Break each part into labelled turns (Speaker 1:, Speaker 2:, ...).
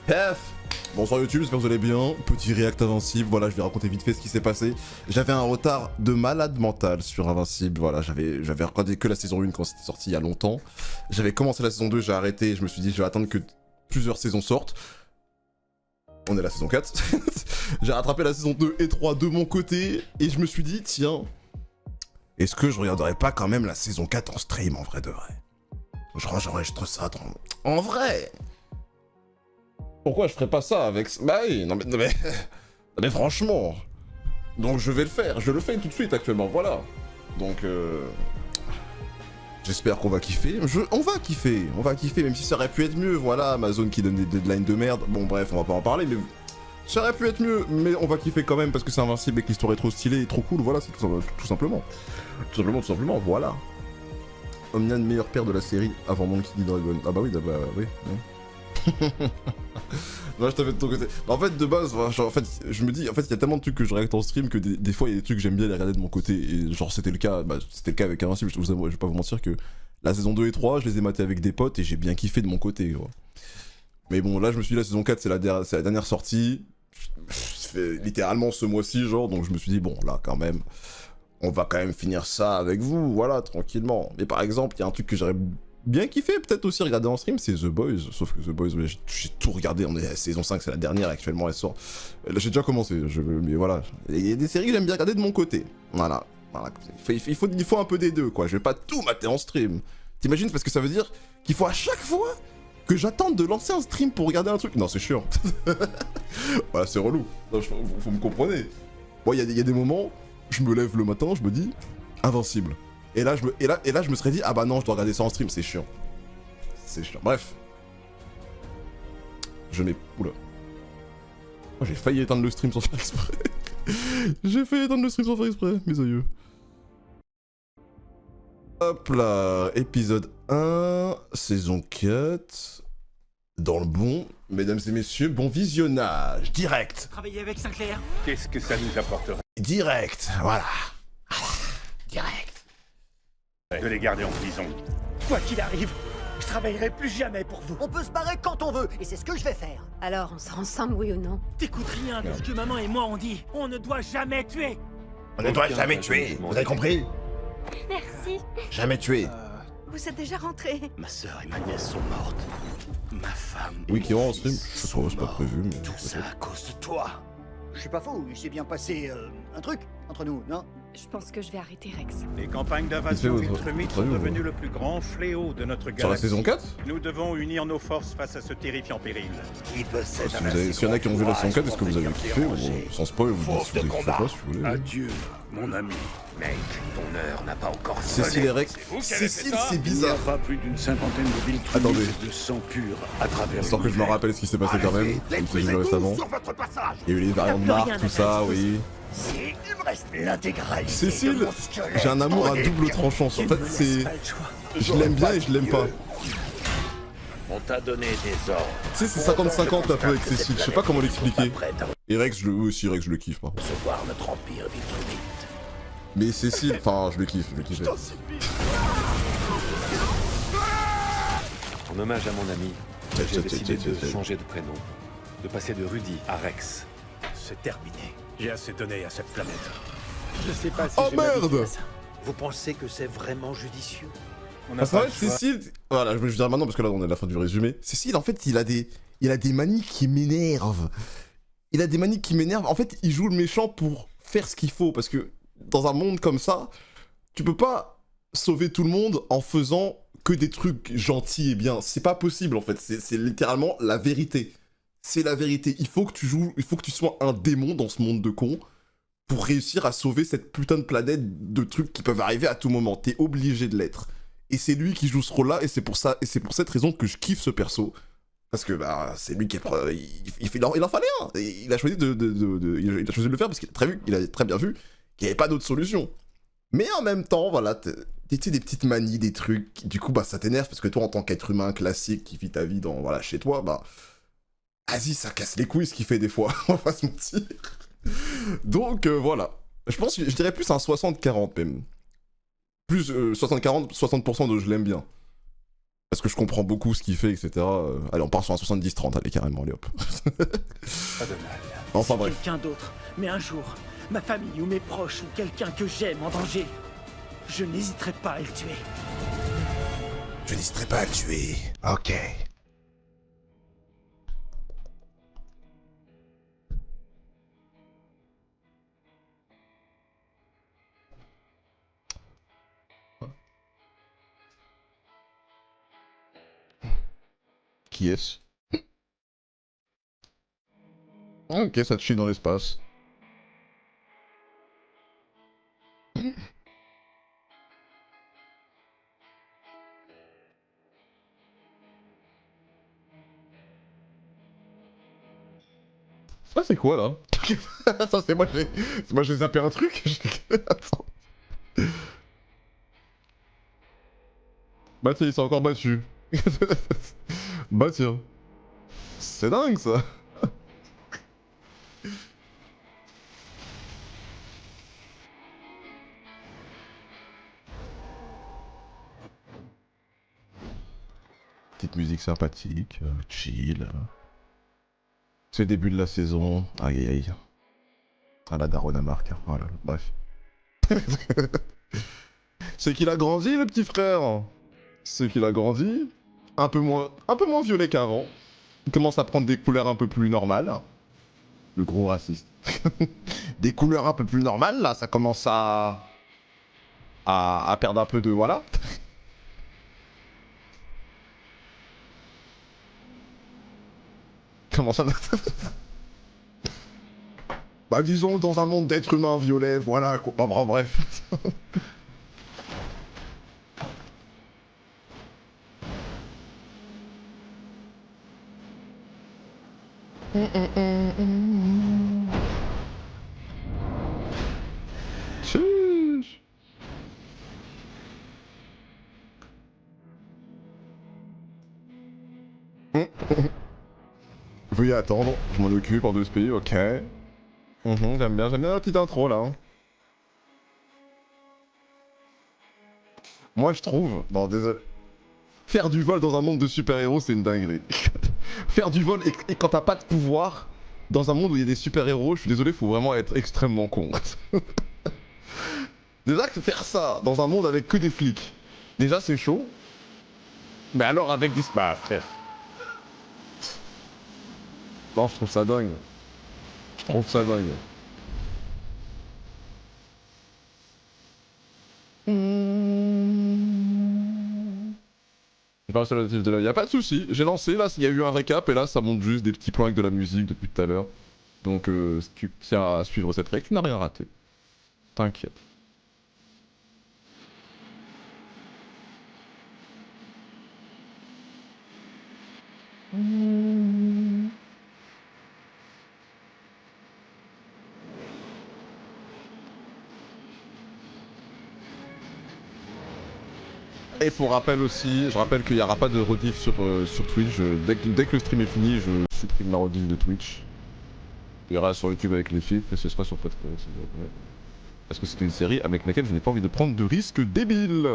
Speaker 1: Pef. Bonsoir YouTube, j'espère que vous allez bien. Petit react Invincible, voilà, je vais raconter vite fait ce qui s'est passé. J'avais un retard de malade mental sur Invincible, voilà, j'avais regardé que la saison 1 quand c'était sorti il y a longtemps. J'avais commencé la saison 2, j'ai arrêté, je me suis dit je vais attendre que plusieurs saisons sortent. On est à la saison 4. J'ai rattrapé la saison 2 et 3 de mon côté, et je me suis dit, tiens, est-ce que je regarderais pas quand même la saison 4 en stream en vrai de vrai? J'enregistre ça en vrai. Pourquoi je ferais pas ça avec... Bah oui, non mais franchement. Donc je vais le faire, je le fais tout de suite actuellement, voilà. Donc j'espère qu'on va kiffer. On va kiffer, même si ça aurait pu être mieux, voilà, Amazon qui donne des deadlines de merde. Bon bref, on va pas en parler, mais ça aurait pu être mieux, mais on va kiffer quand même parce que c'est Invincible et que l'histoire est trop stylée et trop cool, voilà, c'est tout simplement. Tout simplement, voilà. Omnian, meilleur père de la série avant Monkey D. Dragon. Ah bah oui, oui. Non, je t'avais de ton côté. En fait, de base, genre, en fait, je me dis, en fait, il y a tellement de trucs que je regarde en stream que des fois, il y a des trucs que j'aime bien les regarder de mon côté. Et genre, c'était le cas avec Invincible, je vais pas vous mentir que la saison 2 et 3, je les ai matés avec des potes et j'ai bien kiffé de mon côté, gros. Mais bon, là, je me suis dit, la saison 4, c'est la dernière sortie. C'est littéralement ce mois-ci, genre, donc je me suis dit, bon, là, quand même, on va quand même finir ça avec vous, voilà, tranquillement. Mais par exemple, il y a un truc que j'aurais bien kiffé, peut-être aussi regarder en stream, c'est The Boys. Sauf que The Boys, j'ai tout regardé, on est à la saison 5, c'est la dernière, actuellement elle sort. Là, j'ai déjà commencé, mais voilà. Il y a des séries que j'aime bien regarder de mon côté. Voilà. Il faut un peu des deux, quoi. Je vais pas tout mater en stream. T'imagines, parce que ça veut dire qu'il faut à chaque fois que j'attende de lancer un stream pour regarder un truc. Non, c'est chiant. Voilà, c'est relou. Non, faut me comprendre. Bon, il y a des moments, je me lève le matin, je me dis, Invincible. Et là, je me serais dit, ah bah non, je dois regarder ça en stream, c'est chiant. C'est chiant. Bref. Je n'ai... Oula. Oh, j'ai failli éteindre le stream sans faire exprès. J'ai failli éteindre le stream sans faire exprès, mes aïeux. Hop là, épisode 1, saison 4. Dans le bon, mesdames et messieurs, bon visionnage. Direct.
Speaker 2: Travailler avec Sinclair.
Speaker 3: Qu'est-ce que ça nous apporterait
Speaker 1: Direct, voilà. Direct.
Speaker 3: de les garder en prison?
Speaker 2: Quoi qu'il arrive, je travaillerai plus jamais pour vous.
Speaker 4: On peut se barrer quand on veut, et c'est ce que je vais faire.
Speaker 5: Alors, on sort ensemble, oui ou non?
Speaker 2: T'écoutes rien de ce que maman et moi on dit. On ne doit jamais tuer.
Speaker 1: On ne doit jamais tuer, vous avez compris?
Speaker 5: Merci.
Speaker 1: Jamais tuer.
Speaker 5: Vous êtes déjà rentrés.
Speaker 2: Ma sœur et ma nièce sont mortes. Ma femme.
Speaker 1: Oui, qui vont en stream,
Speaker 2: je
Speaker 1: je trouve c'est pas prévu, mais...
Speaker 2: Tout ça à cause de toi.
Speaker 4: Je suis pas fou, il s'est bien passé un truc entre nous, non?
Speaker 5: Je pense que je vais arrêter Rex.
Speaker 3: Les campagnes d'invasion
Speaker 1: Qu'est-ce que c'est,
Speaker 3: ultramites
Speaker 1: votre
Speaker 3: sont
Speaker 1: avis,
Speaker 3: devenues le plus grand fléau de notre galaxie.
Speaker 1: Sur la saison 4?
Speaker 3: Nous devons unir nos forces face à ce terrifiant péril.
Speaker 2: Qui possède
Speaker 1: Si s'il y en a qui ont vu la saison 4, est-ce que vous avez kiffé ou sans spoil, vous dites si vous avez kiffé pas, si vous voulez.
Speaker 3: Adieu, mon ami.
Speaker 2: Mec, ton heure n'a pas encore
Speaker 1: Cécile et Rex. Cécile, c'est bizarre.
Speaker 3: pas plus d'une cinquantaine de villes
Speaker 1: Attendez.
Speaker 3: de sang pur à travers
Speaker 1: Histoire que je me rappelle ce qui s'est passé quand même, comme ça j'ai vu récemment.
Speaker 2: sur votre passage.
Speaker 1: Il y a eu les variantes de Mars, tout ça, oui.
Speaker 2: Il me reste l'intégralité.
Speaker 1: Cécile,
Speaker 2: de mon squelette.
Speaker 1: j'ai un amour à double tranchant. En fait, c'est... Je l'aime bien et je l'aime pas.
Speaker 2: On t'a donné des ordres.
Speaker 1: Tu sais, c'est 50-50 un peu avec Cécile, je sais pas comment l'expliquer. Et Rex, oui aussi, Rex, je le kiffe, pas.
Speaker 2: Recevoir notre empire ultramite.
Speaker 1: Mais Cécile, enfin, je le kiffe, je le kiffe.
Speaker 6: En hommage à mon ami, j'ai décidé de changer de prénom, de passer de Rudy à Rex.
Speaker 2: C'est terminé. J'ai assez donné à cette planète. Je sais pas si
Speaker 1: Oh
Speaker 2: je m'habitue
Speaker 1: merde!
Speaker 2: à ça. Vous pensez que c'est vraiment judicieux?
Speaker 3: On
Speaker 1: Parce qu'en fait, Cécile... Voilà, je vais dire maintenant parce que là, on est à la fin du résumé. Cécile, en fait, il a des manies qui m'énervent. Il a des manies qui m'énervent. En fait, il joue le méchant pour faire ce qu'il faut. Parce que dans un monde comme ça, tu peux pas sauver tout le monde en faisant que des trucs gentils et bien. C'est pas possible, en fait. C'est littéralement la vérité. C'est la vérité. Il faut que tu sois un démon dans ce monde de cons pour réussir à sauver cette putain de planète de trucs qui peuvent arriver à tout moment. T'es obligé de l'être. Et c'est lui qui joue ce rôle-là, et c'est pour cette raison que je kiffe ce perso. Parce que bah, c'est lui qui est... Il en fallait un. Et il a choisi il a choisi de le faire parce qu'il a très bien vu qu'il n'y avait pas d'autre solution. Mais en même temps, voilà, tu sais, des petites manies, des trucs, du coup, bah, ça t'énerve, parce que toi, en tant qu'être humain classique qui vit ta vie voilà, chez toi, bah... Vas-y, ça casse les couilles ce qu'il fait des fois, on va pas se mentir. Donc, voilà. Je pense, je dirais plus un 60-40 même. Plus 60-40, 60% de je l'aime bien. Parce que je comprends beaucoup ce qu'il fait, etc. Allez, on part sur un 70-30, allez, carrément, allez hop.
Speaker 6: Pas Donald.
Speaker 1: Enfin bref.
Speaker 7: Quelqu'un d'autre, mais un jour, ma famille ou mes proches ou quelqu'un que j'aime en danger, je n'hésiterai pas à le tuer.
Speaker 1: Je n'hésiterai pas à le tuer. Ok. Qui est-ce? Ok, ça te chie dans l'espace. Ça c'est quoi là? Ça c'est moi j'ai zappé un truc. Attends. Bah tiens, il s'est encore battu. Bah tiens. C'est dingue ça. Petite musique sympathique, chill. C'est le début de la saison. Aïe aïe aïe. Ah la daronne à Marc. Hein. Voilà, bref. C'est qu'il a grandi le petit frère. C'est qu'il a grandi. Un peu moins violet qu'avant. Il commence à prendre des couleurs un peu plus normales. Le gros raciste. Des couleurs un peu plus normales là, ça commence à perdre un peu de voilà. Comment ça? Bah disons dans un monde d'êtres humains violets, voilà quoi. Bah, bref. Tchuss. Veuillez attendre, je m'en occupe en 2 pays, ok. J'aime bien la petite intro là. Moi je trouve, bon désolé, faire du vol dans un monde de super-héros c'est une dinguerie. Faire du vol et quand t'as pas de pouvoir, dans un monde où il y a des super-héros, je suis désolé, faut vraiment être extrêmement con. Déjà que faire ça dans un monde avec que des flics, déjà c'est chaud. Mais alors avec des... Bah frère. Non, je trouve ça dingue. Je trouve ça dingue. J'ai pas reçu la notif de la... Y'a pas de soucis, j'ai lancé, là, il y a eu un récap, et là, ça monte juste des petits plans avec de la musique depuis tout à l'heure. Donc, si tu tiens à suivre cette règle, tu n'as rien raté. T'inquiète. Et pour rappel aussi, je rappelle qu'il n'y aura pas de rediff sur Twitch. Dès que le stream est fini, je supprime la rediff de Twitch. Il y aura sur YouTube avec les filles, et ce sera sur Podcast. Parce que c'est une série avec laquelle je n'ai pas envie de prendre de risques débiles.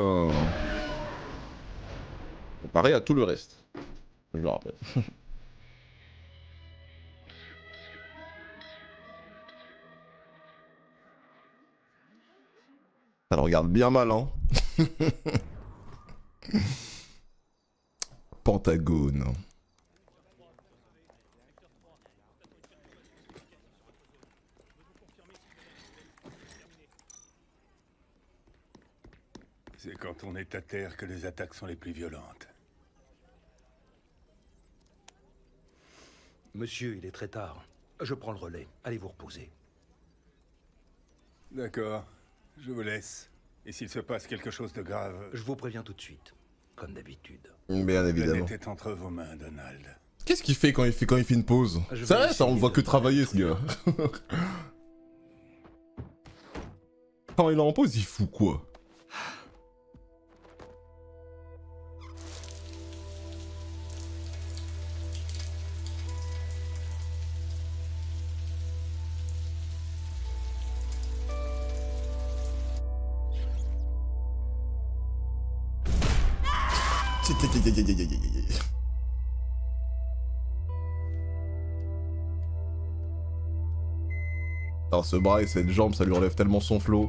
Speaker 1: Comparé à tout le reste. Je le rappelle. Ça le regarde bien mal, hein. Pentagone.
Speaker 3: C'est quand on est à terre que les attaques sont les plus violentes.
Speaker 2: Monsieur, il est très tard. Je prends le relais. Allez vous reposer.
Speaker 3: D'accord, je vous laisse. Et s'il se passe quelque chose de grave,
Speaker 2: Je vous préviens tout de suite. Comme d'habitude.
Speaker 1: Bien
Speaker 3: la
Speaker 1: évidemment.
Speaker 3: planète est entre vos mains, Donald.
Speaker 1: Qu'est-ce qu'il fait quand il fait une pause?
Speaker 2: Je
Speaker 1: C'est
Speaker 2: vais
Speaker 1: vrai ça, on le voit que
Speaker 2: essayer de
Speaker 1: travailler ce gars. Quand il est en pause, il fout quoi? Alors ce bras et cette jambe, ça lui relève tellement son flow.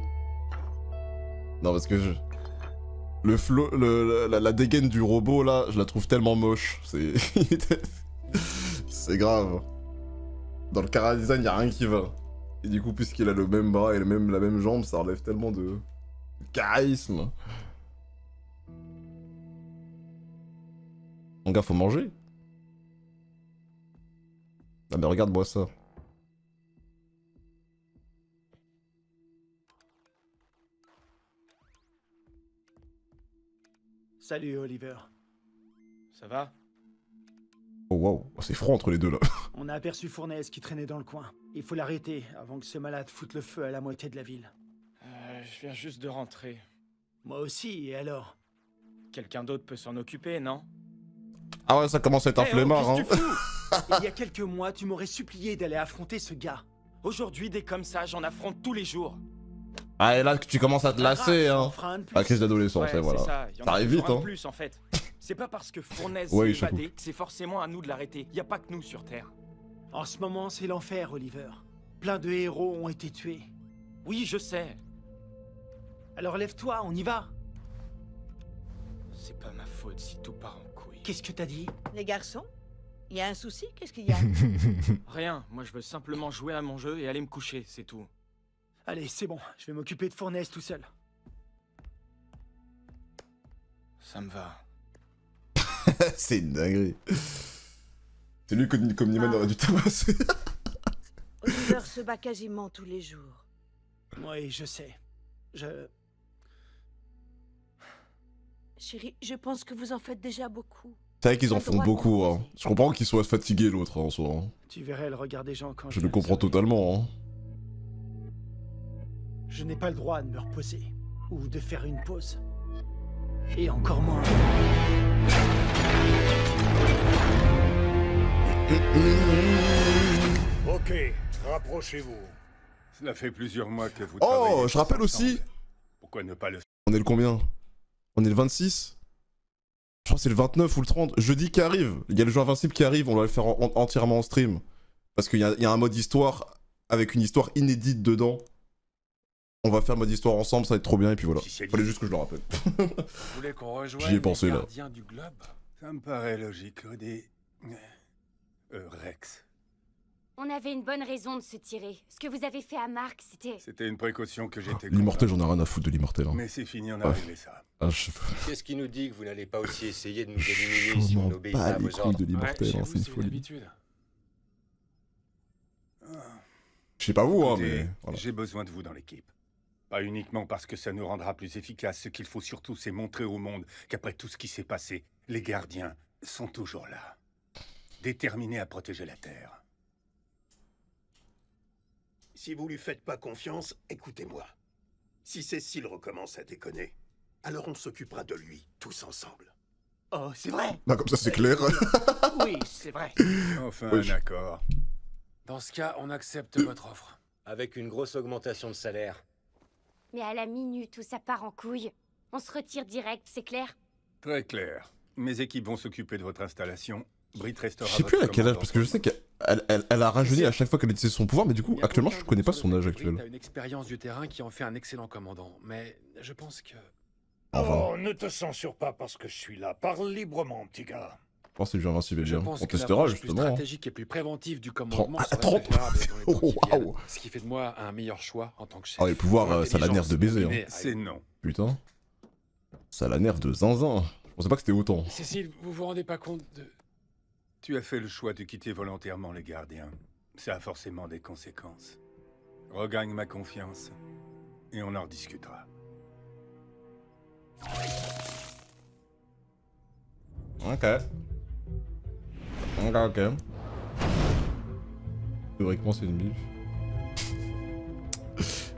Speaker 1: Non parce que le flow, la dégaine du robot là, je la trouve tellement moche. C'est... c'est grave. Dans le chara design, y'a rien qui va. Et du coup, puisqu'il a le même bras et la même jambe, ça relève tellement de charisme. Mon gars, faut manger. Ah mais regarde-moi ça.
Speaker 7: Salut, Oliver.
Speaker 8: Ça va?
Speaker 1: Oh waouh, c'est froid entre les deux là.
Speaker 7: On a aperçu Fournaise qui traînait dans le coin. Il faut l'arrêter avant que ce malade foute le feu à la moitié de la ville.
Speaker 8: Je viens juste de rentrer.
Speaker 7: Moi aussi, et alors?
Speaker 8: Quelqu'un d'autre peut s'en occuper, non?
Speaker 1: Ah ouais, ça commence à être un flemmard, hein.
Speaker 7: Qu'est-ce que tu fous? Il y a quelques mois, tu m'aurais supplié d'aller affronter ce gars.
Speaker 8: Aujourd'hui, des comme ça, j'en affronte tous les jours.
Speaker 1: Ah et là que tu commences à te lasser,
Speaker 7: Ah,
Speaker 1: hein.
Speaker 7: on fera un de plus.
Speaker 1: La crise d'adolescence,
Speaker 8: Ouais,
Speaker 1: et voilà.
Speaker 8: c'est ça. Il y en
Speaker 1: Ça
Speaker 8: a
Speaker 1: arrive
Speaker 8: toujours
Speaker 1: vite,
Speaker 8: un de
Speaker 1: hein.
Speaker 8: plus, en fait. C'est pas parce que Fournaise
Speaker 1: Ouais,
Speaker 8: s'est
Speaker 1: je
Speaker 8: évadé que c'est forcément à nous de l'arrêter. Y a pas que nous sur Terre.
Speaker 7: En ce moment, c'est l'enfer, Oliver. Plein de héros ont été tués.
Speaker 8: Oui, je sais.
Speaker 7: Alors lève-toi, on y va.
Speaker 8: C'est pas ma faute si tout part en couille.
Speaker 7: Qu'est-ce que t'as dit?
Speaker 9: Les garçons, il y a un souci? Qu'est-ce qu'il y a?
Speaker 8: Rien. Moi, je veux simplement jouer à mon jeu et aller me coucher, c'est tout.
Speaker 7: Allez, c'est bon, je vais m'occuper de Fournaise tout seul.
Speaker 8: Ça me va.
Speaker 1: C'est une dinguerie. C'est lui comme Niman aurait dû tabasser.
Speaker 9: Oliver se bat quasiment tous les jours.
Speaker 7: Oui, je sais.
Speaker 9: Chérie, je pense que vous en faites déjà beaucoup.
Speaker 1: C'est vrai qu'ils en
Speaker 9: T'as
Speaker 1: font
Speaker 9: droit de
Speaker 1: beaucoup, hein.
Speaker 9: reposer.
Speaker 1: Je comprends qu'ils soient fatigués l'autre en soi. Hein.
Speaker 7: Tu verrais le regard des gens quand
Speaker 1: Je
Speaker 7: viens
Speaker 1: le
Speaker 7: de
Speaker 1: comprends
Speaker 7: se réveiller.
Speaker 1: totalement, hein.
Speaker 7: Je n'ai pas le droit de me reposer. Ou de faire une pause. Et encore moins.
Speaker 2: Ok, rapprochez-vous.
Speaker 3: Cela fait plusieurs mois que vous
Speaker 1: Oh,
Speaker 3: travaillez
Speaker 1: je rappelle
Speaker 3: ensemble.
Speaker 1: aussi.
Speaker 3: Pourquoi ne pas le...
Speaker 1: On est le combien? On est le 26? Je crois que c'est le 29 ou le 30. Jeudi qui arrive. Il y a le jeu Invincible qui arrive, on va le faire entièrement en stream. Parce qu'il y a un mode histoire avec une histoire inédite dedans. On va faire mode histoire ensemble, ça va être trop bien et puis voilà. Fallait juste que je le rappelle.
Speaker 3: Vous voulez qu'on rejoigne
Speaker 1: J'y ai pensé,
Speaker 3: les
Speaker 1: là.
Speaker 3: gardiens du globe? Ça me paraît logique, Rudy. Rex.
Speaker 5: On avait une bonne raison de se tirer. Ce que vous avez fait à Marc, c'était...
Speaker 3: C'était une précaution que j'étais...
Speaker 1: L'immortel,
Speaker 3: content.
Speaker 1: j'en ai rien à foutre de l'immortel. Hein.
Speaker 3: Mais c'est fini, on a
Speaker 1: Ouais.
Speaker 3: réglé ça.
Speaker 1: Ah, je...
Speaker 10: Qu'est-ce qui nous dit que vous n'allez pas aussi essayer de nous
Speaker 1: je
Speaker 10: éliminer si on
Speaker 1: m'en
Speaker 10: n'obéit
Speaker 1: bats
Speaker 10: pas à
Speaker 1: les
Speaker 10: vos
Speaker 1: couilles
Speaker 10: ordres?
Speaker 1: de l'immortel, hein, c'est une folie.
Speaker 6: L'habitude.
Speaker 1: Je sais pas vous, hein,
Speaker 3: Écoutez,
Speaker 1: mais... Voilà.
Speaker 3: j'ai besoin de vous dans l'équipe. Pas uniquement parce que ça nous rendra plus efficaces. Ce qu'il faut surtout, c'est montrer au monde qu'après tout ce qui s'est passé, les gardiens sont toujours là. Déterminés à protéger la Terre.
Speaker 2: Si vous lui faites pas confiance, écoutez-moi. Si Cécile recommence à déconner, alors on s'occupera de lui, tous ensemble.
Speaker 7: Oh, c'est vrai?
Speaker 1: Bah, comme ça, c'est clair.
Speaker 7: Oui, c'est vrai.
Speaker 3: Enfin,
Speaker 1: Oui.
Speaker 3: un accord.
Speaker 6: Dans ce cas, on accepte votre offre.
Speaker 10: Avec une grosse augmentation de salaire.
Speaker 5: Mais à la minute où ça part en couille, on se retire direct, c'est clair?
Speaker 3: Très clair. Mes équipes vont s'occuper de votre installation. Brit restera
Speaker 1: Je sais plus à quel âge, parce que je sais qu'elle a rajeuni à chaque fois qu'elle utilisait son pouvoir, mais du coup,
Speaker 6: Il y a
Speaker 1: actuellement,
Speaker 6: aucun
Speaker 1: je connais pas
Speaker 6: doute
Speaker 1: son
Speaker 6: sur le
Speaker 1: âge
Speaker 6: fait que Britt
Speaker 1: actuel.
Speaker 6: a une expérience du terrain qui en fait un excellent commandant, mais je pense que...
Speaker 1: Enfin,
Speaker 2: Oh, ne te censure pas parce que je suis là. Parle librement, petit gars.
Speaker 1: je pense que c'est le jeu Invincible est
Speaker 6: Je
Speaker 1: bien.
Speaker 6: pense
Speaker 1: On
Speaker 6: que
Speaker 1: testera
Speaker 6: l'approche plus
Speaker 1: justement. Hein.
Speaker 6: stratégique et plus préventive du commandement serait
Speaker 1: 30.
Speaker 6: préférable dans les temps qui
Speaker 1: Oh,
Speaker 6: viennent,
Speaker 1: waouh.
Speaker 6: ce qui fait de moi un meilleur choix en tant que chef.
Speaker 1: Ah, les pouvoirs, ça la nerve de baiser. Hein.
Speaker 3: C'est non.
Speaker 1: Putain. Ça la nerve de zinzin. Je pensais pas que c'était autant.
Speaker 6: Cécile, vous vous rendez pas compte de...
Speaker 3: Tu as fait le choix de quitter volontairement les gardiens. Ça a forcément des conséquences. Regagne ma confiance et on en rediscutera.
Speaker 1: Ok. Ok. Théoriquement, c'est une bif.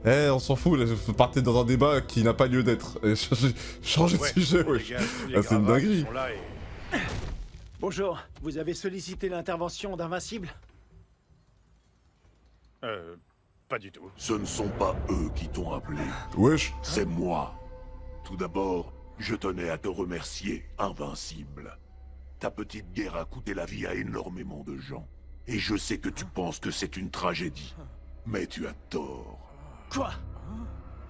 Speaker 1: Eh, on s'en fout, là, je partais dans un débat qui n'a pas lieu d'être. Et changer de sujet,
Speaker 2: bon, les
Speaker 1: wesh.
Speaker 2: gars, tous les
Speaker 1: Ah, c'est une
Speaker 2: gravats
Speaker 1: dinguerie.
Speaker 2: sont là et-
Speaker 7: Bonjour, vous avez sollicité l'intervention d'Invincible?
Speaker 2: Pas du tout.
Speaker 11: Ce ne sont pas eux qui t'ont appelé,
Speaker 1: Wesh.
Speaker 11: c'est moi. Tout d'abord,
Speaker 2: Je tenais à te remercier, Invincible. Ta petite guerre a coûté la vie à énormément de gens. Et je sais que tu penses que c'est une tragédie. Mais tu as tort.
Speaker 7: Quoi?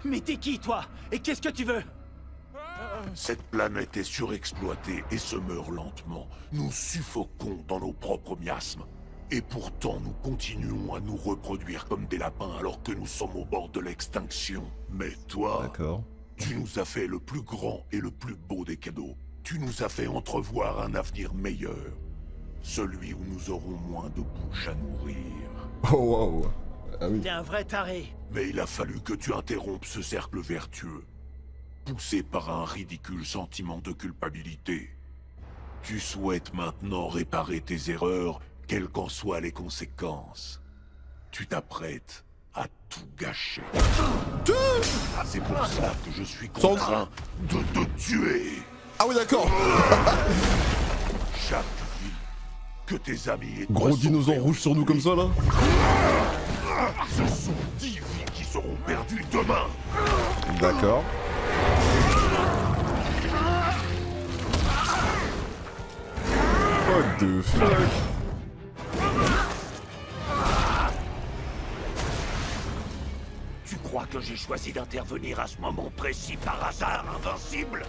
Speaker 7: Mais t'es qui, toi? Et qu'est-ce que tu veux?
Speaker 2: Cette planète est surexploitée et se meurt lentement. Nous suffoquons dans nos propres miasmes. Et pourtant, nous continuons à nous reproduire comme des lapins alors que nous sommes au bord de l'extinction. Mais toi,
Speaker 1: D'accord.
Speaker 2: tu nous as fait le plus grand et le plus beau des cadeaux. Tu nous as fait entrevoir un avenir meilleur. Celui où nous aurons moins de bouches à nourrir.
Speaker 1: Oh waouh. Ah oui.
Speaker 7: T'es un vrai taré.
Speaker 2: Mais il a fallu que tu interrompes ce cercle vertueux. Poussé par un ridicule sentiment de culpabilité. Tu souhaites maintenant réparer tes erreurs, quelles qu'en soient les conséquences. Tu t'apprêtes à tout gâcher. C'est pour ça que je suis contraint de te tuer.
Speaker 1: Ah oui d'accord.
Speaker 2: Chaque vie que tes amis et toi
Speaker 1: Gros dinosaure
Speaker 2: sauvés
Speaker 1: rouge sur nous comme ça là.
Speaker 2: Ce sont 10 vies qui seront perdues demain.
Speaker 1: D'accord. What the fuck?
Speaker 2: Tu crois que j'ai choisi d'intervenir à ce moment précis par hasard, Invincible?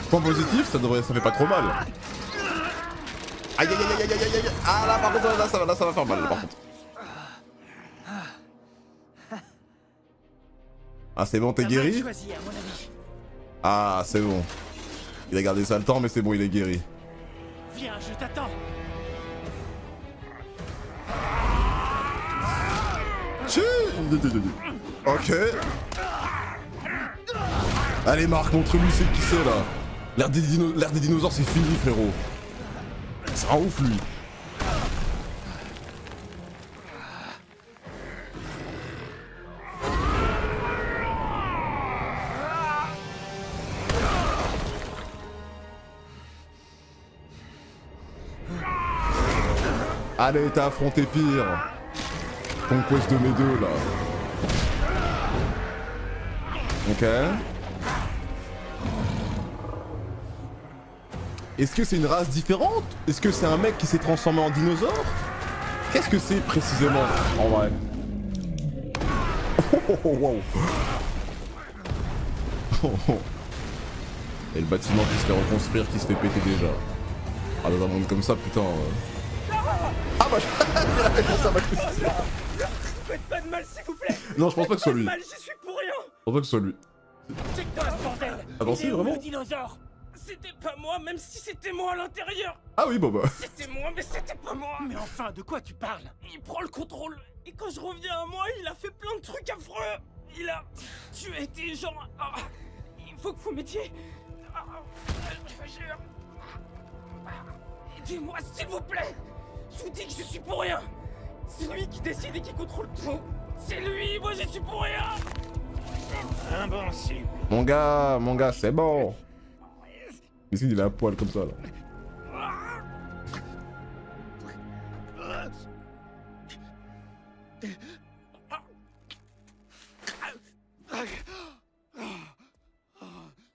Speaker 1: Point positif, ça fait pas trop mal. Aïe aïe aïe aïe aïe aïe aïe. Ah là par contre là ça va faire mal là, par contre. Ah c'est bon, t'es guéri?
Speaker 7: Choisi, à mon avis.
Speaker 1: Ah c'est bon. Il a gardé ça le temps mais c'est bon, il est guéri.
Speaker 7: Viens, je t'attends.
Speaker 1: Ok. Allez Marc, montre-lui c'est qui c'est là. L'ère des dinosaures c'est fini frérot. C'est un ouf lui. Allez, t'as affronté pire. Conquest de mes deux là. Ok. Est-ce que c'est une race différente? Est-ce que c'est un mec qui s'est transformé en dinosaure? Qu'est-ce que c'est précisément en vrai? Oh wow. Et le bâtiment qui se fait reconstruire, qui se fait péter déjà. Ah dans un monde comme ça putain. Ah bah j'ai la réponse à ma question.
Speaker 7: Faites pas de mal, s'il vous plaît.
Speaker 1: Non je pense pas que ce soit lui.
Speaker 7: Mal, j'y suis pour rien.
Speaker 1: Je pense pas que ce soit lui.
Speaker 7: C'est quoi ce bordel?
Speaker 1: Ah non si vraiment?
Speaker 7: Le dinosaure. C'était pas moi, même si c'était moi à l'intérieur.
Speaker 1: Ah oui bah.
Speaker 7: C'était moi, mais c'était pas moi. Mais enfin, de quoi tu parles? Il prend le contrôle. Et quand je reviens à moi, il a fait plein de trucs affreux. Il a tué des gens. Ah, il faut que vous m'aidiez. Ah, je jure. Aidez-moi, s'il vous plaît. Je vous dis que je suis pour rien. C'est lui qui décide et qui contrôle tout. C'est lui, moi je suis pour rien. Invincible.
Speaker 1: Mon gars, c'est bon. Qu'est-ce qu'il est à poil comme ça là?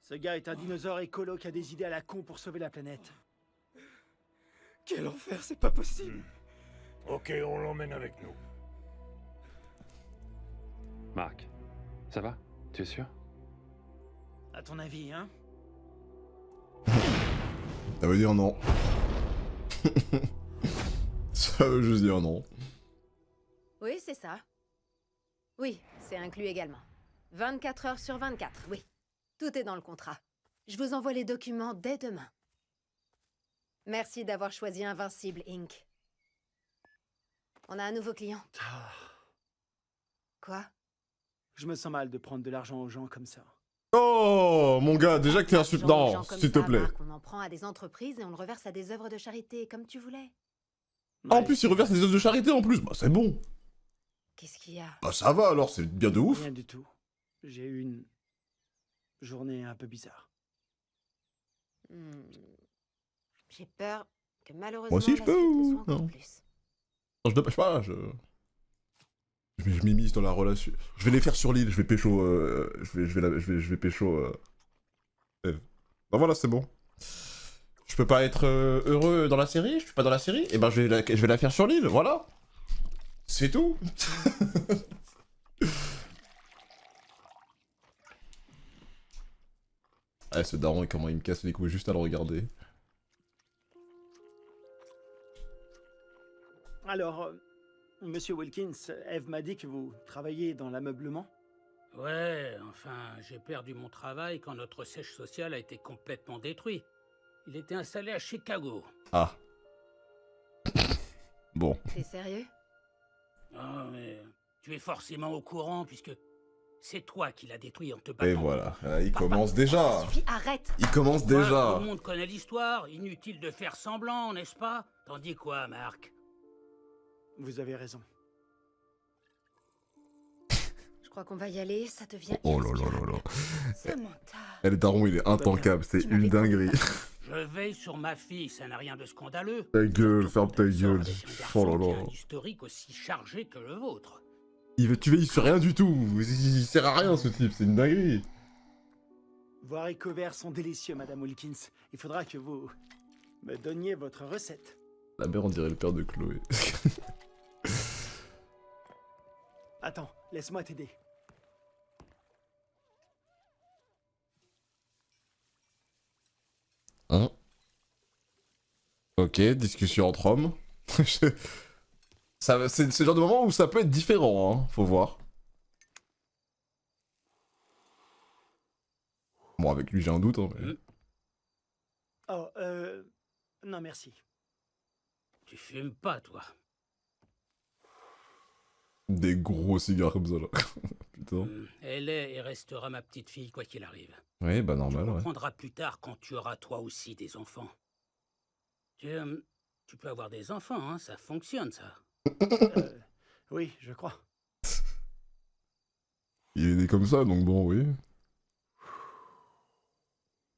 Speaker 7: Ce gars est un dinosaure écolo qui a des idées à la con pour sauver la planète. Quel enfer, c'est pas possible.
Speaker 2: Ok, on l'emmène avec nous.
Speaker 6: Marc, ça va? Tu es sûr?
Speaker 7: À ton avis, hein?
Speaker 1: Ça veut dire non. Ça veut juste dire non.
Speaker 5: Oui, c'est ça. Oui, c'est inclus également. 24 heures sur 24, oui. Tout est dans le contrat. Je vous envoie les documents dès demain. Merci d'avoir choisi Invincible Inc. On a un nouveau client. Quoi?
Speaker 7: Je me sens mal de prendre de l'argent aux gens comme ça.
Speaker 1: Oh mon gars, déjà que t'es un non, s'il te plaît.
Speaker 5: On en prend à des entreprises et on le reverse à des œuvres de charité, comme tu voulais.
Speaker 1: Ah, en plus, il reverse des œuvres de charité en plus. Bah c'est bon.
Speaker 5: Qu'est-ce qu'il y a?
Speaker 1: Bah ça va alors, c'est bien de ouf.
Speaker 7: Rien du tout. J'ai eu une journée un peu bizarre.
Speaker 5: J'ai peur que malheureusement
Speaker 1: Moi aussi je
Speaker 5: la
Speaker 1: peux
Speaker 5: suite le
Speaker 1: ou
Speaker 5: soit encore
Speaker 1: non?
Speaker 5: plus.
Speaker 1: Non, je dépêche pas, Je m'immisce dans la relation. Je vais les faire sur l'île, je vais pécho. Je vais pécho. Eve. Bah voilà, c'est bon. Je peux pas être heureux dans la série? Je suis pas dans la série? Et ben je vais la faire sur l'île, voilà. C'est tout. Ah, ce daron, et comment il me casse les couilles juste à le regarder.
Speaker 7: Alors, monsieur Wilkins, Eve m'a dit que vous travaillez dans l'ameublement.
Speaker 11: Ouais, enfin, j'ai perdu mon travail quand notre siège social a été complètement détruit. Il était installé à Chicago.
Speaker 1: Ah. Bon.
Speaker 5: T'es sérieux?
Speaker 11: Ah, mais tu es forcément au courant puisque c'est toi qui l'as détruit en te battant.
Speaker 1: Et voilà, il commence déjà.
Speaker 5: Ça suffit, arrête!
Speaker 1: Il commence
Speaker 11: Ouais,
Speaker 1: déjà.
Speaker 11: tout le monde connaît l'histoire, inutile de faire semblant, n'est-ce pas? T'en dis quoi, Marc?
Speaker 7: Vous avez raison.
Speaker 5: Je crois qu'on va y aller, ça devient
Speaker 1: Oh là là là là.
Speaker 9: Samantha.
Speaker 1: Eh, le daron, il est intankable, c'est
Speaker 5: Tu
Speaker 1: une
Speaker 5: m'avais
Speaker 1: dinguerie.
Speaker 11: Je veille sur ma fille, ça n'a rien de scandaleux.
Speaker 1: Ta gueule, ferme ta
Speaker 11: Elle sort
Speaker 1: gueule.
Speaker 11: avec un
Speaker 1: Oh
Speaker 11: garçon
Speaker 1: là
Speaker 11: qui a
Speaker 1: là.
Speaker 11: un historique aussi chargé que le vôtre.
Speaker 1: Tu veilles sur rien du tout. Il sert à rien ce type, c'est une dinguerie.
Speaker 7: Vos haricots verts sont délicieux, Madame Wilkins. Il faudra que vous me donniez votre recette.
Speaker 1: La mère, on dirait le père de Chloé.
Speaker 7: Attends, laisse-moi t'aider.
Speaker 1: Hein? Ok, discussion entre hommes. C'est le genre de moment où ça peut être différent, hein, faut voir. Bon, avec lui j'ai un doute, hein, mais...
Speaker 7: Oh, non merci.
Speaker 11: Tu fumes pas, toi.
Speaker 1: Des gros cigares comme ça, là. Putain.
Speaker 11: Elle est et restera ma petite fille, quoi qu'il arrive.
Speaker 1: Oui, bah normal,
Speaker 11: Tu
Speaker 1: ouais.
Speaker 11: comprendras plus tard quand tu auras toi aussi des enfants. Tu peux avoir des enfants, hein, ça fonctionne, ça.
Speaker 7: Oui, je crois.
Speaker 1: Il est né comme ça, donc bon, oui.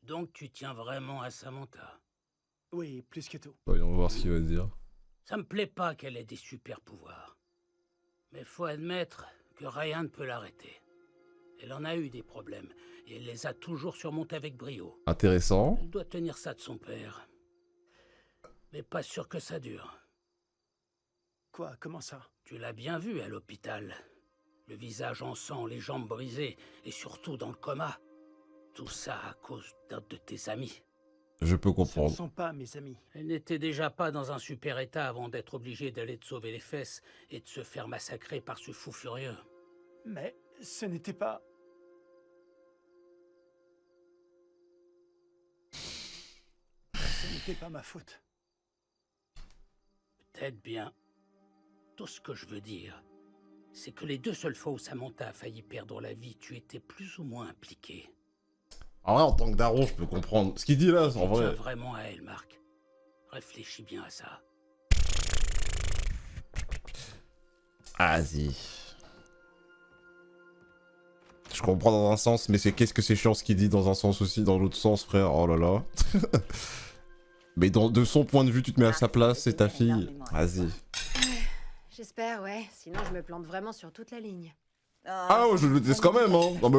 Speaker 11: Donc tu tiens vraiment à Samantha.
Speaker 7: Oui, plus que tout.
Speaker 1: Voyons voir ce qu'il va dire.
Speaker 11: Ça me plaît pas qu'elle ait des super pouvoirs. Mais faut admettre que rien ne peut l'arrêter. Elle en a eu des problèmes, et elle les a toujours surmontés avec brio.
Speaker 1: Intéressant.
Speaker 11: Elle doit tenir ça de son père. Mais pas sûr que ça dure.
Speaker 7: Quoi, comment ça?
Speaker 11: Tu l'as bien vu à l'hôpital. Le visage en sang, les jambes brisées, et surtout dans le coma. Tout ça à cause d'un de tes amis.
Speaker 1: Je peux
Speaker 7: Ce ne
Speaker 1: comprendre.
Speaker 7: sont pas mes amis.
Speaker 11: Elle n'était déjà pas dans un super état avant d'être obligée d'aller te sauver les fesses et de se faire massacrer par ce fou furieux.
Speaker 7: Mais ce n'était pas... Ce n'était pas ma faute.
Speaker 11: Peut-être bien. Tout ce que je veux dire, c'est que les deux seules fois où Samantha a failli perdre la vie, tu étais plus ou moins impliqué.
Speaker 1: En vrai, en tant que daron, je peux comprendre. Ce qu'il dit là, en
Speaker 11: Tu tiens
Speaker 1: vrai...
Speaker 11: vraiment à elle, Marc. Réfléchis bien à ça.
Speaker 1: Vas-y. Je comprends dans un sens, mais c'est qu'est-ce que c'est chiant ce qu'il dit dans un sens aussi, dans l'autre sens, frère. Oh là là. Mais de son point de vue, tu te mets à sa place, c'est ta fille. Vas-y.
Speaker 5: J'espère, ouais. Sinon, je me plante vraiment sur toute la ligne.
Speaker 1: Ah ouais, je le déteste quand même, hein. Non, mais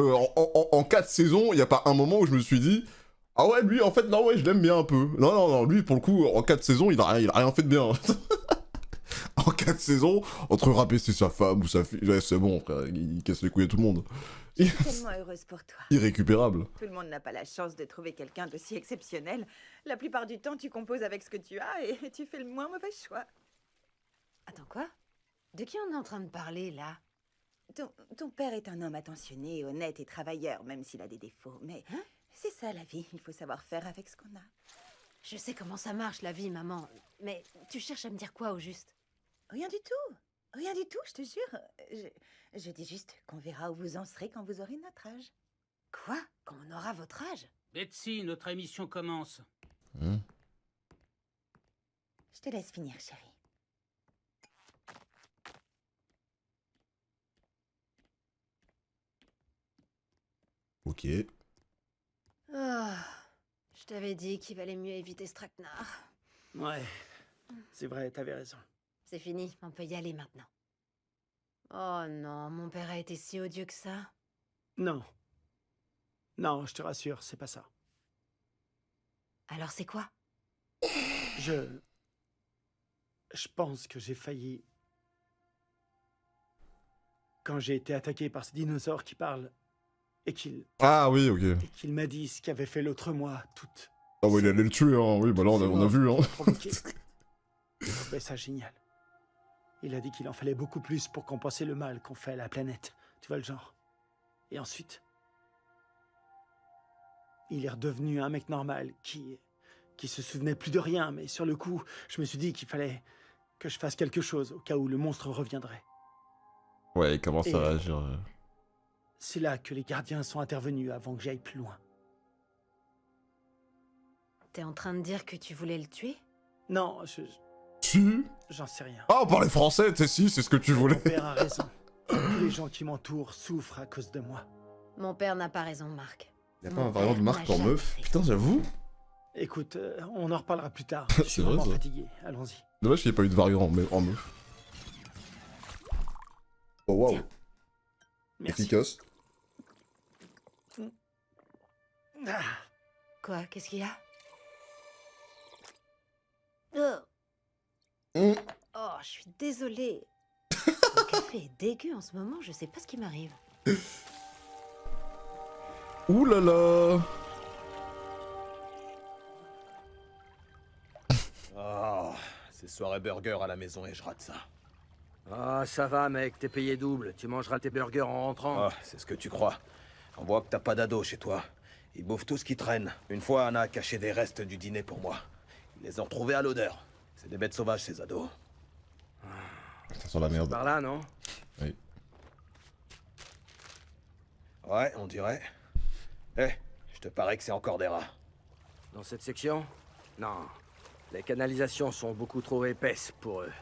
Speaker 1: en 4 saisons, il n'y a pas un moment où je me suis dit... Ah ouais, lui, en fait, non, ouais, je l'aime bien un peu. Non, non, non, lui, pour le coup, en 4 saisons, il a rien fait de bien. En 4 saisons, entre rabaisser sa femme ou sa fille... Ouais, c'est bon, frère, il casse les couilles à tout le monde.
Speaker 9: Je suis tellement heureuse pour toi.
Speaker 1: Irrécupérable.
Speaker 9: Tout le monde n'a pas la chance de trouver quelqu'un d'aussi exceptionnel. La plupart du temps, tu composes avec ce que tu as et tu fais le moins mauvais choix.
Speaker 5: Attends, quoi? De qui on est en train de parler, là?
Speaker 9: Ton père est un homme attentionné, honnête et travailleur, même s'il a des défauts. Mais c'est ça la vie, il faut savoir faire avec ce qu'on a.
Speaker 5: Je sais comment ça marche, la vie, maman. Mais tu cherches à me dire quoi, au juste?
Speaker 9: Rien du tout. Rien du tout, je te jure. Je dis juste qu'on verra où vous en serez quand vous aurez notre âge.
Speaker 5: Quoi? Quand on aura votre âge?
Speaker 11: Betsy, notre émission commence.
Speaker 9: Je te laisse finir, chérie.
Speaker 1: Ok.
Speaker 5: Ah, je t'avais dit qu'il valait mieux éviter ce traquenard.
Speaker 7: Ouais, c'est vrai, t'avais raison.
Speaker 5: C'est fini, on peut y aller maintenant. Oh non, mon père a été si odieux que ça.
Speaker 11: Non. Non, je te rassure, c'est pas ça.
Speaker 5: Alors c'est quoi?
Speaker 11: Je pense que j'ai failli... Quand j'ai été attaqué par ce dinosaure qui parle, et
Speaker 1: Ah oui, ok.
Speaker 11: qu'il m'a dit ce qu'avait fait l'autre moi, toute...
Speaker 1: Ah ouais, il allait le tuer, hein. Oui, bah là, on a vu, hein.
Speaker 11: Je trouvais ça génial. Il a dit qu'il en fallait beaucoup plus pour compenser le mal qu'on fait à la planète. Tu vois le genre. Et ensuite... il est redevenu un mec normal qui se souvenait plus de rien, mais sur le coup, je me suis dit qu'il fallait que je fasse quelque chose au cas où le monstre reviendrait.
Speaker 1: Ouais, il commence à réagir.
Speaker 11: C'est là que les gardiens sont intervenus avant que j'aille plus loin.
Speaker 5: T'es en train de dire que tu voulais le tuer?
Speaker 11: Non,
Speaker 1: Si.
Speaker 11: j'en sais rien.
Speaker 1: Ah, on parlait français, tu sais, si, c'est ce que tu voulais.
Speaker 11: Mon père a raison. Tous les gens qui m'entourent souffrent à cause de moi.
Speaker 5: Mon père n'a pas raison, Marc.
Speaker 1: Y'a pas un variant de marque pour meuf? Putain, j'avoue.
Speaker 11: Écoute, on en reparlera plus tard.
Speaker 1: C'est
Speaker 11: Je suis
Speaker 1: vrai,
Speaker 11: vraiment
Speaker 1: ça.
Speaker 11: fatigué. Allons-y.
Speaker 1: Dommage qu'il n'y ait pas eu de variant en meuf. Oh waouh.
Speaker 11: Merci.
Speaker 1: Efficace.
Speaker 11: Ah,
Speaker 5: Quoi? Qu'est-ce qu'il y a? Oh, je suis désolée. Le café est dégueu en ce moment, je sais pas ce qui m'arrive.
Speaker 1: Ouh là là.
Speaker 10: Oh, c'est soirée burger à la maison et je rate ça.
Speaker 12: Ah, ça va, mec, t'es payé double. Tu mangeras tes burgers en rentrant.
Speaker 10: Ah, c'est ce que tu crois. On voit que t'as pas d'ado chez toi. Ils bouffent tout ce qui traîne. Une fois, Anna a caché des restes du dîner pour moi. Ils les ont retrouvés à l'odeur. C'est des bêtes sauvages, ces ados.
Speaker 1: Ça sent la merde.
Speaker 12: Par là, non?
Speaker 1: Oui.
Speaker 10: Ouais, on dirait. Eh, je te parie que c'est encore des rats.
Speaker 12: Dans cette section? Non. Les canalisations sont beaucoup trop épaisses pour eux.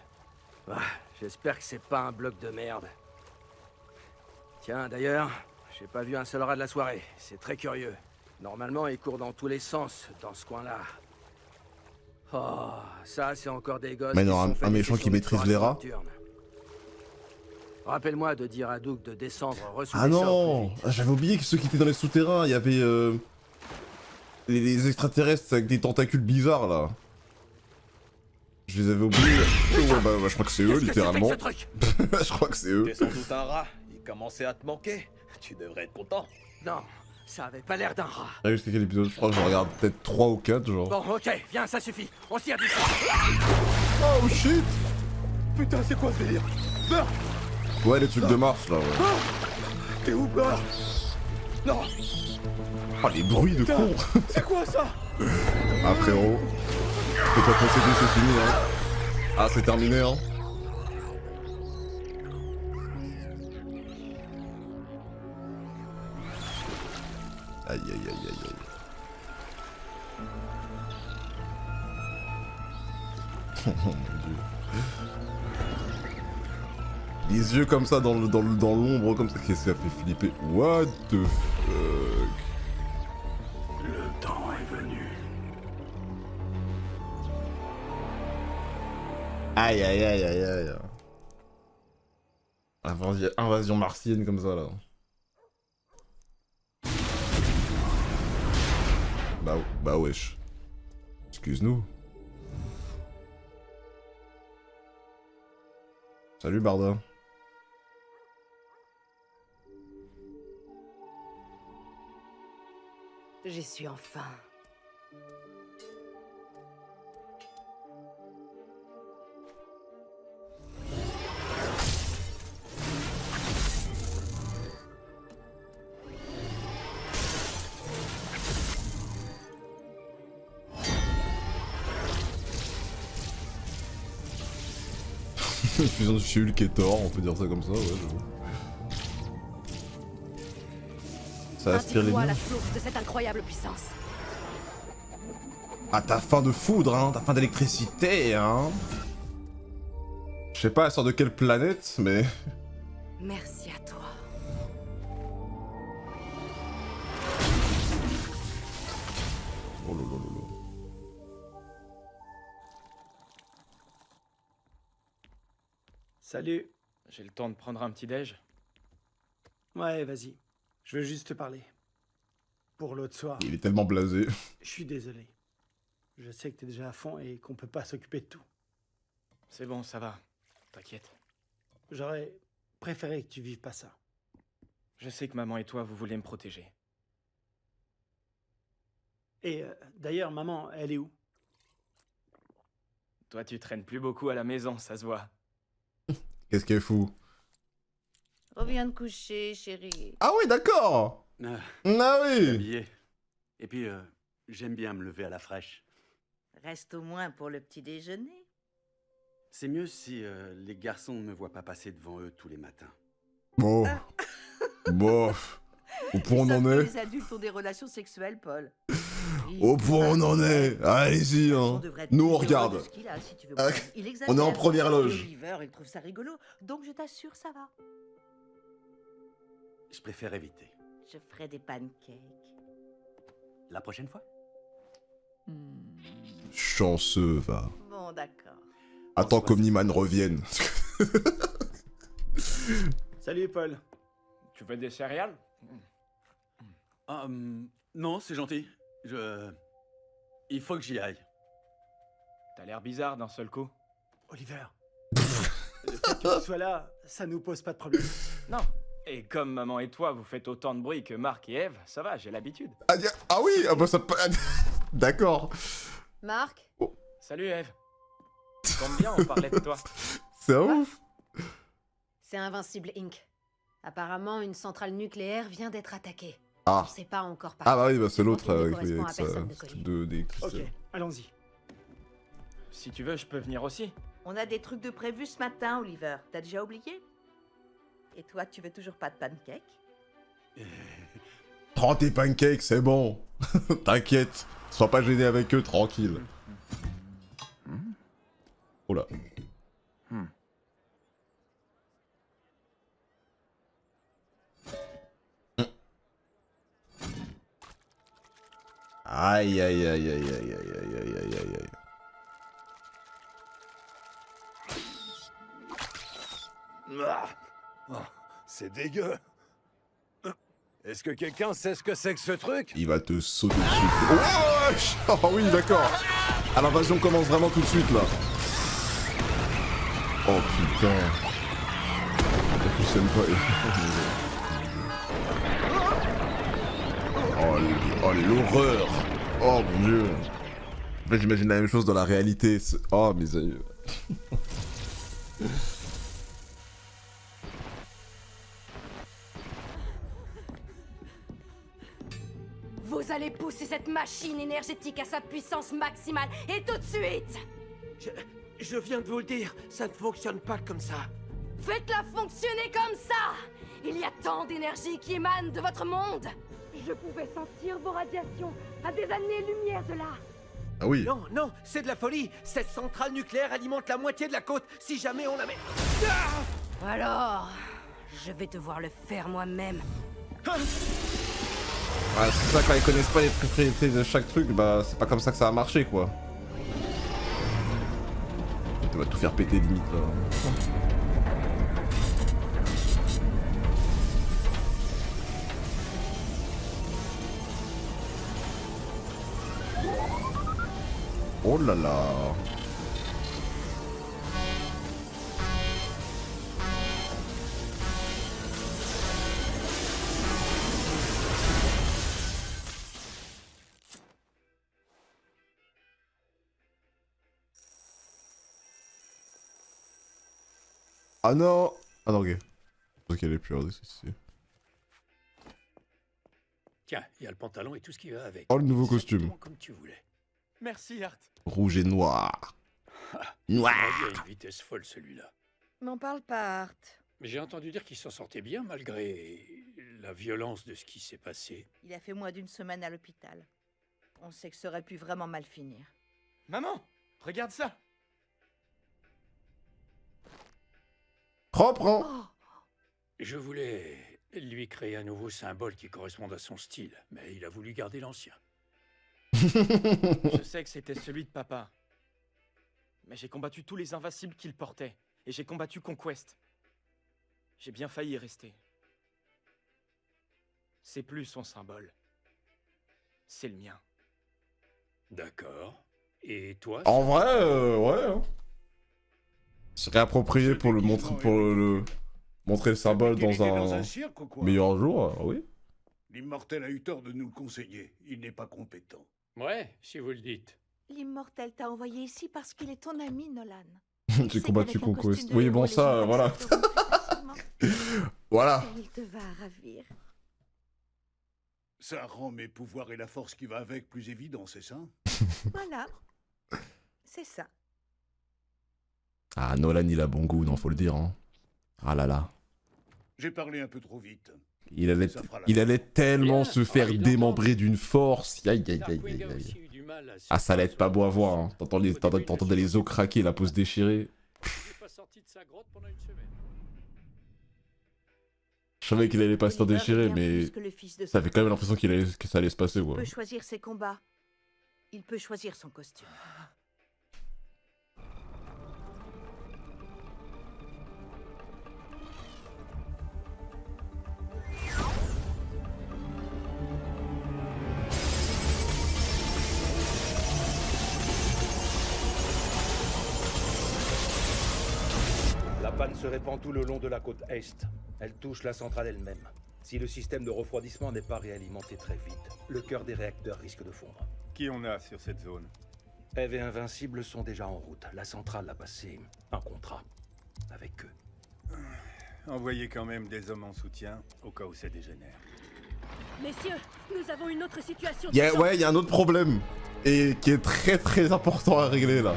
Speaker 12: Ah, j'espère que c'est pas un bloc de merde. Tiens, d'ailleurs, j'ai pas vu un seul rat de la soirée. C'est très curieux. Normalement, ils courent dans tous les sens, dans ce coin-là. Oh, ça, c'est encore des gosses.
Speaker 1: Mais
Speaker 12: qui
Speaker 1: non,
Speaker 12: se sont fait
Speaker 1: un
Speaker 12: des
Speaker 1: méchant qui
Speaker 12: sessions
Speaker 1: maîtrise les rats.
Speaker 12: d'exploration nocturne. Rappelle-moi de dire à Doug de descendre,
Speaker 1: Ah non, j'avais oublié que ceux qui étaient dans les souterrains, il y avait les extraterrestres avec des tentacules bizarres là. Je les avais oubliés. Ouais, bah, je crois que c'est eux, littéralement. Je crois que c'est eux.
Speaker 10: T'es sans doute un rat. Il commençait à te manquer. Tu devrais être content.
Speaker 12: Non, ça avait pas l'air d'un rat.
Speaker 1: Ah, jusqu'à quel épisode? Je crois que je regarde peut-être 3 ou 4, genre.
Speaker 12: Bon, ok, viens, ça suffit. On s'y habitue.
Speaker 1: Oh shit!
Speaker 10: Putain, c'est quoi ce délire? Beurre!
Speaker 1: Ouais, les trucs de Mars là, ouais.
Speaker 10: T'es où, Beurre? Non!
Speaker 1: Oh, les bruits de con!
Speaker 10: C'est quoi ça?
Speaker 1: Ah, frérot. Fais-toi posséder, c'est fini, hein. Ah, c'est terminé, hein. Aïe, aïe, aïe, aïe, aïe. Oh mon dieu. Les yeux comme ça dans l'ombre, comme ça, qu'est-ce que ça fait flipper? What the fuck?
Speaker 2: Le temps est venu.
Speaker 1: Aïe aïe aïe aïe aïe. Invasion martienne comme ça là. Bah wesh. Excuse-nous. Salut Barda.
Speaker 5: J'y suis enfin.
Speaker 1: Fusion de Shulk et Thor, on peut dire ça comme ça, ouais, j'avoue. Ça aspire les
Speaker 5: Indique-moi
Speaker 1: liens.
Speaker 5: la source de cette incroyable puissance.
Speaker 1: Ah, t'as faim de foudre, hein, t'as faim d'électricité, hein. Je sais pas, elle sort de quelle planète, mais...
Speaker 5: Merci à toi.
Speaker 1: Oh lolo.
Speaker 11: Salut.
Speaker 8: J'ai le temps de prendre un petit déj?
Speaker 13: Ouais, vas-y. Je veux juste te parler. Pour l'autre soir.
Speaker 1: Il est tellement blasé.
Speaker 13: Je suis désolé. Je sais que t'es déjà à fond et qu'on peut pas s'occuper de tout.
Speaker 8: C'est bon, ça va. T'inquiète.
Speaker 13: J'aurais préféré que tu vives pas ça.
Speaker 8: Je sais que maman et toi, vous voulez me protéger.
Speaker 13: Et d'ailleurs, maman, elle est où?
Speaker 8: Toi, tu traînes plus beaucoup à la maison, ça se voit.
Speaker 1: Qu'est-ce qu'elle fout?
Speaker 14: Reviens te coucher, chérie.
Speaker 1: Ah oui, d'accord. Ah oui.
Speaker 15: Habillé. Et puis, j'aime bien me lever à la fraîche.
Speaker 14: Reste au moins pour le petit déjeuner.
Speaker 15: C'est mieux si les garçons ne me voient pas passer devant eux tous les matins.
Speaker 1: Bon. Bon. Au point on en est.
Speaker 14: Les adultes ont des relations sexuelles, Paul.
Speaker 1: Au point on en est. Allez-y, hein. Nous on regarde. On est en première loge.
Speaker 14: Oliver, il trouve ça rigolo, donc je t'assure, ça va.
Speaker 15: Je préfère éviter.
Speaker 14: Je ferai des pancakes.
Speaker 15: La prochaine fois?
Speaker 1: Chanceux, va.
Speaker 14: Bon, d'accord.
Speaker 1: Attends qu'Omniman revienne.
Speaker 13: Salut, Paul.
Speaker 8: Tu veux des céréales?
Speaker 15: Non, c'est gentil. Il faut que j'y aille.
Speaker 8: T'as l'air bizarre d'un seul coup.
Speaker 13: Oliver. Le fait que tu sois là, ça nous pose pas de problème.
Speaker 8: Non. Et comme maman et toi, vous faites autant de bruit que Marc et Eve, ça va, j'ai l'habitude.
Speaker 1: Ah oui, ah bah ça peut... D'accord.
Speaker 5: Marc?
Speaker 8: Salut Eve. Combien on parlait de toi?
Speaker 1: C'est ouf.
Speaker 5: C'est Invincible Inc. Apparemment, une centrale nucléaire vient d'être attaquée.
Speaker 1: Ah.
Speaker 5: On sait pas encore par
Speaker 1: Ah bah
Speaker 5: qui.
Speaker 1: oui, bah c'est l'autre avec les...
Speaker 5: correspond à personne de connu.
Speaker 1: des
Speaker 13: Ok, allons-y.
Speaker 8: Si tu veux, je peux venir aussi.
Speaker 14: On a des trucs de prévus ce matin, Oliver. T'as déjà oublié? Et toi, tu veux toujours pas de pancakes?
Speaker 1: Prends tes pancakes, c'est bon. T'inquiète. Sois pas gêné avec eux, tranquille. Oh là. Aïe aïe aïe aïe aïe aïe aïe aïe aïe aïe aïe.
Speaker 10: C'est dégueu. Est-ce que quelqu'un sait ce que c'est que ce truc?
Speaker 1: Il va te sauter dessus. Oh, wesh. Oh oui, d'accord. Ah, l'invasion commence vraiment tout de suite là. Oh putain. Je sais pas. Oh l'horreur. Oh mon dieu. En fait, j'imagine la même chose dans la réalité. Oh mes aïeux.
Speaker 16: Vous allez pousser cette machine énergétique à sa puissance maximale, et tout de suite!
Speaker 12: Je viens de vous le dire, ça ne fonctionne pas comme ça.
Speaker 16: Faites-la fonctionner comme ça! Il y a tant d'énergie qui émane de votre monde! Je pouvais sentir vos radiations à des années-lumière de là!
Speaker 1: Ah oui.
Speaker 12: Non, non, c'est de la folie. Cette centrale nucléaire alimente la moitié de la côte. Si jamais on la met...
Speaker 16: Alors, je vais devoir le faire moi-même.
Speaker 1: Ah, c'est ça, quand ils connaissent pas les propriétés de chaque truc, bah c'est pas comme ça que ça va marcher quoi. Tu vas tout faire péter limite là. Oh là là. Ah non. Ah non, ok. Ok, elle est plus hors ici.
Speaker 17: Tiens, il y a le pantalon et tout ce qui va avec.
Speaker 1: Oh, le nouveau costume.
Speaker 17: Exactement comme tu voulais.
Speaker 8: Merci, Art.
Speaker 1: Rouge et noir. Noir.
Speaker 17: Il a une vitesse folle, celui-là.
Speaker 14: M'en parle pas, Art.
Speaker 17: Mais j'ai entendu dire qu'il s'en sortait bien malgré la violence de ce qui s'est passé.
Speaker 14: Il a fait moins d'une semaine à l'hôpital. On sait que ça aurait pu vraiment mal finir.
Speaker 8: Maman, regarde ça.
Speaker 1: Propre, hein?
Speaker 17: Je voulais lui créer un nouveau symbole qui corresponde à son style, mais il a voulu garder l'ancien.
Speaker 8: Je sais que c'était celui de papa. Mais j'ai combattu tous les invincibles qu'il portait. Et j'ai combattu Conquest. J'ai bien failli y rester. C'est plus son symbole. C'est le mien.
Speaker 17: D'accord. Et toi?
Speaker 1: En vrai, ouais. Hein. Se réapproprier pour le montrer, montrer le symbole dans un
Speaker 2: cirque ou quoi?
Speaker 1: meilleur jour, oui.
Speaker 2: L'immortel a eu tort de nous le conseiller. Il n'est pas compétent.
Speaker 17: Ouais, si vous le dites.
Speaker 14: L'immortel t'a envoyé ici parce qu'il est ton ami, Nolan.
Speaker 1: J'ai combattu Conquest. Oui, bon, ça, voilà. Voilà.
Speaker 14: Il te va ravir.
Speaker 2: Ça rend mes pouvoirs et la force qui va avec plus évidents, c'est ça?
Speaker 14: Voilà. C'est ça.
Speaker 1: Ah, Nolan, il a bon goût, non, faut le dire. Hein. Ah là là.
Speaker 2: J'ai parlé un peu trop vite.
Speaker 1: Il allait tellement se faire démembrer d'une force. Aïe, aïe, aïe, aïe, aïe. Ah, ça allait être pas beau à voir. Hein. T'entendais les os craquer, la peau se déchirer. Je savais qu'il allait pas se déchirer, mais ça fait quand même l'impression que ça allait se passer.
Speaker 14: Il peut choisir ses combats. Il peut choisir son costume.
Speaker 10: La panne se répand tout le long de la côte est. Elle touche la centrale elle-même. Si le système de refroidissement n'est pas réalimenté très vite, le cœur des réacteurs risque de fondre.
Speaker 3: Qui on a sur cette zone?
Speaker 10: Eve et Invincible sont déjà en route. La centrale a passé un contrat avec eux.
Speaker 3: Envoyez quand même des hommes en soutien, au cas où ça dégénère.
Speaker 16: Messieurs, nous avons une autre situation.
Speaker 1: Ouais, il y a un autre problème. Et qui est très très important à régler là.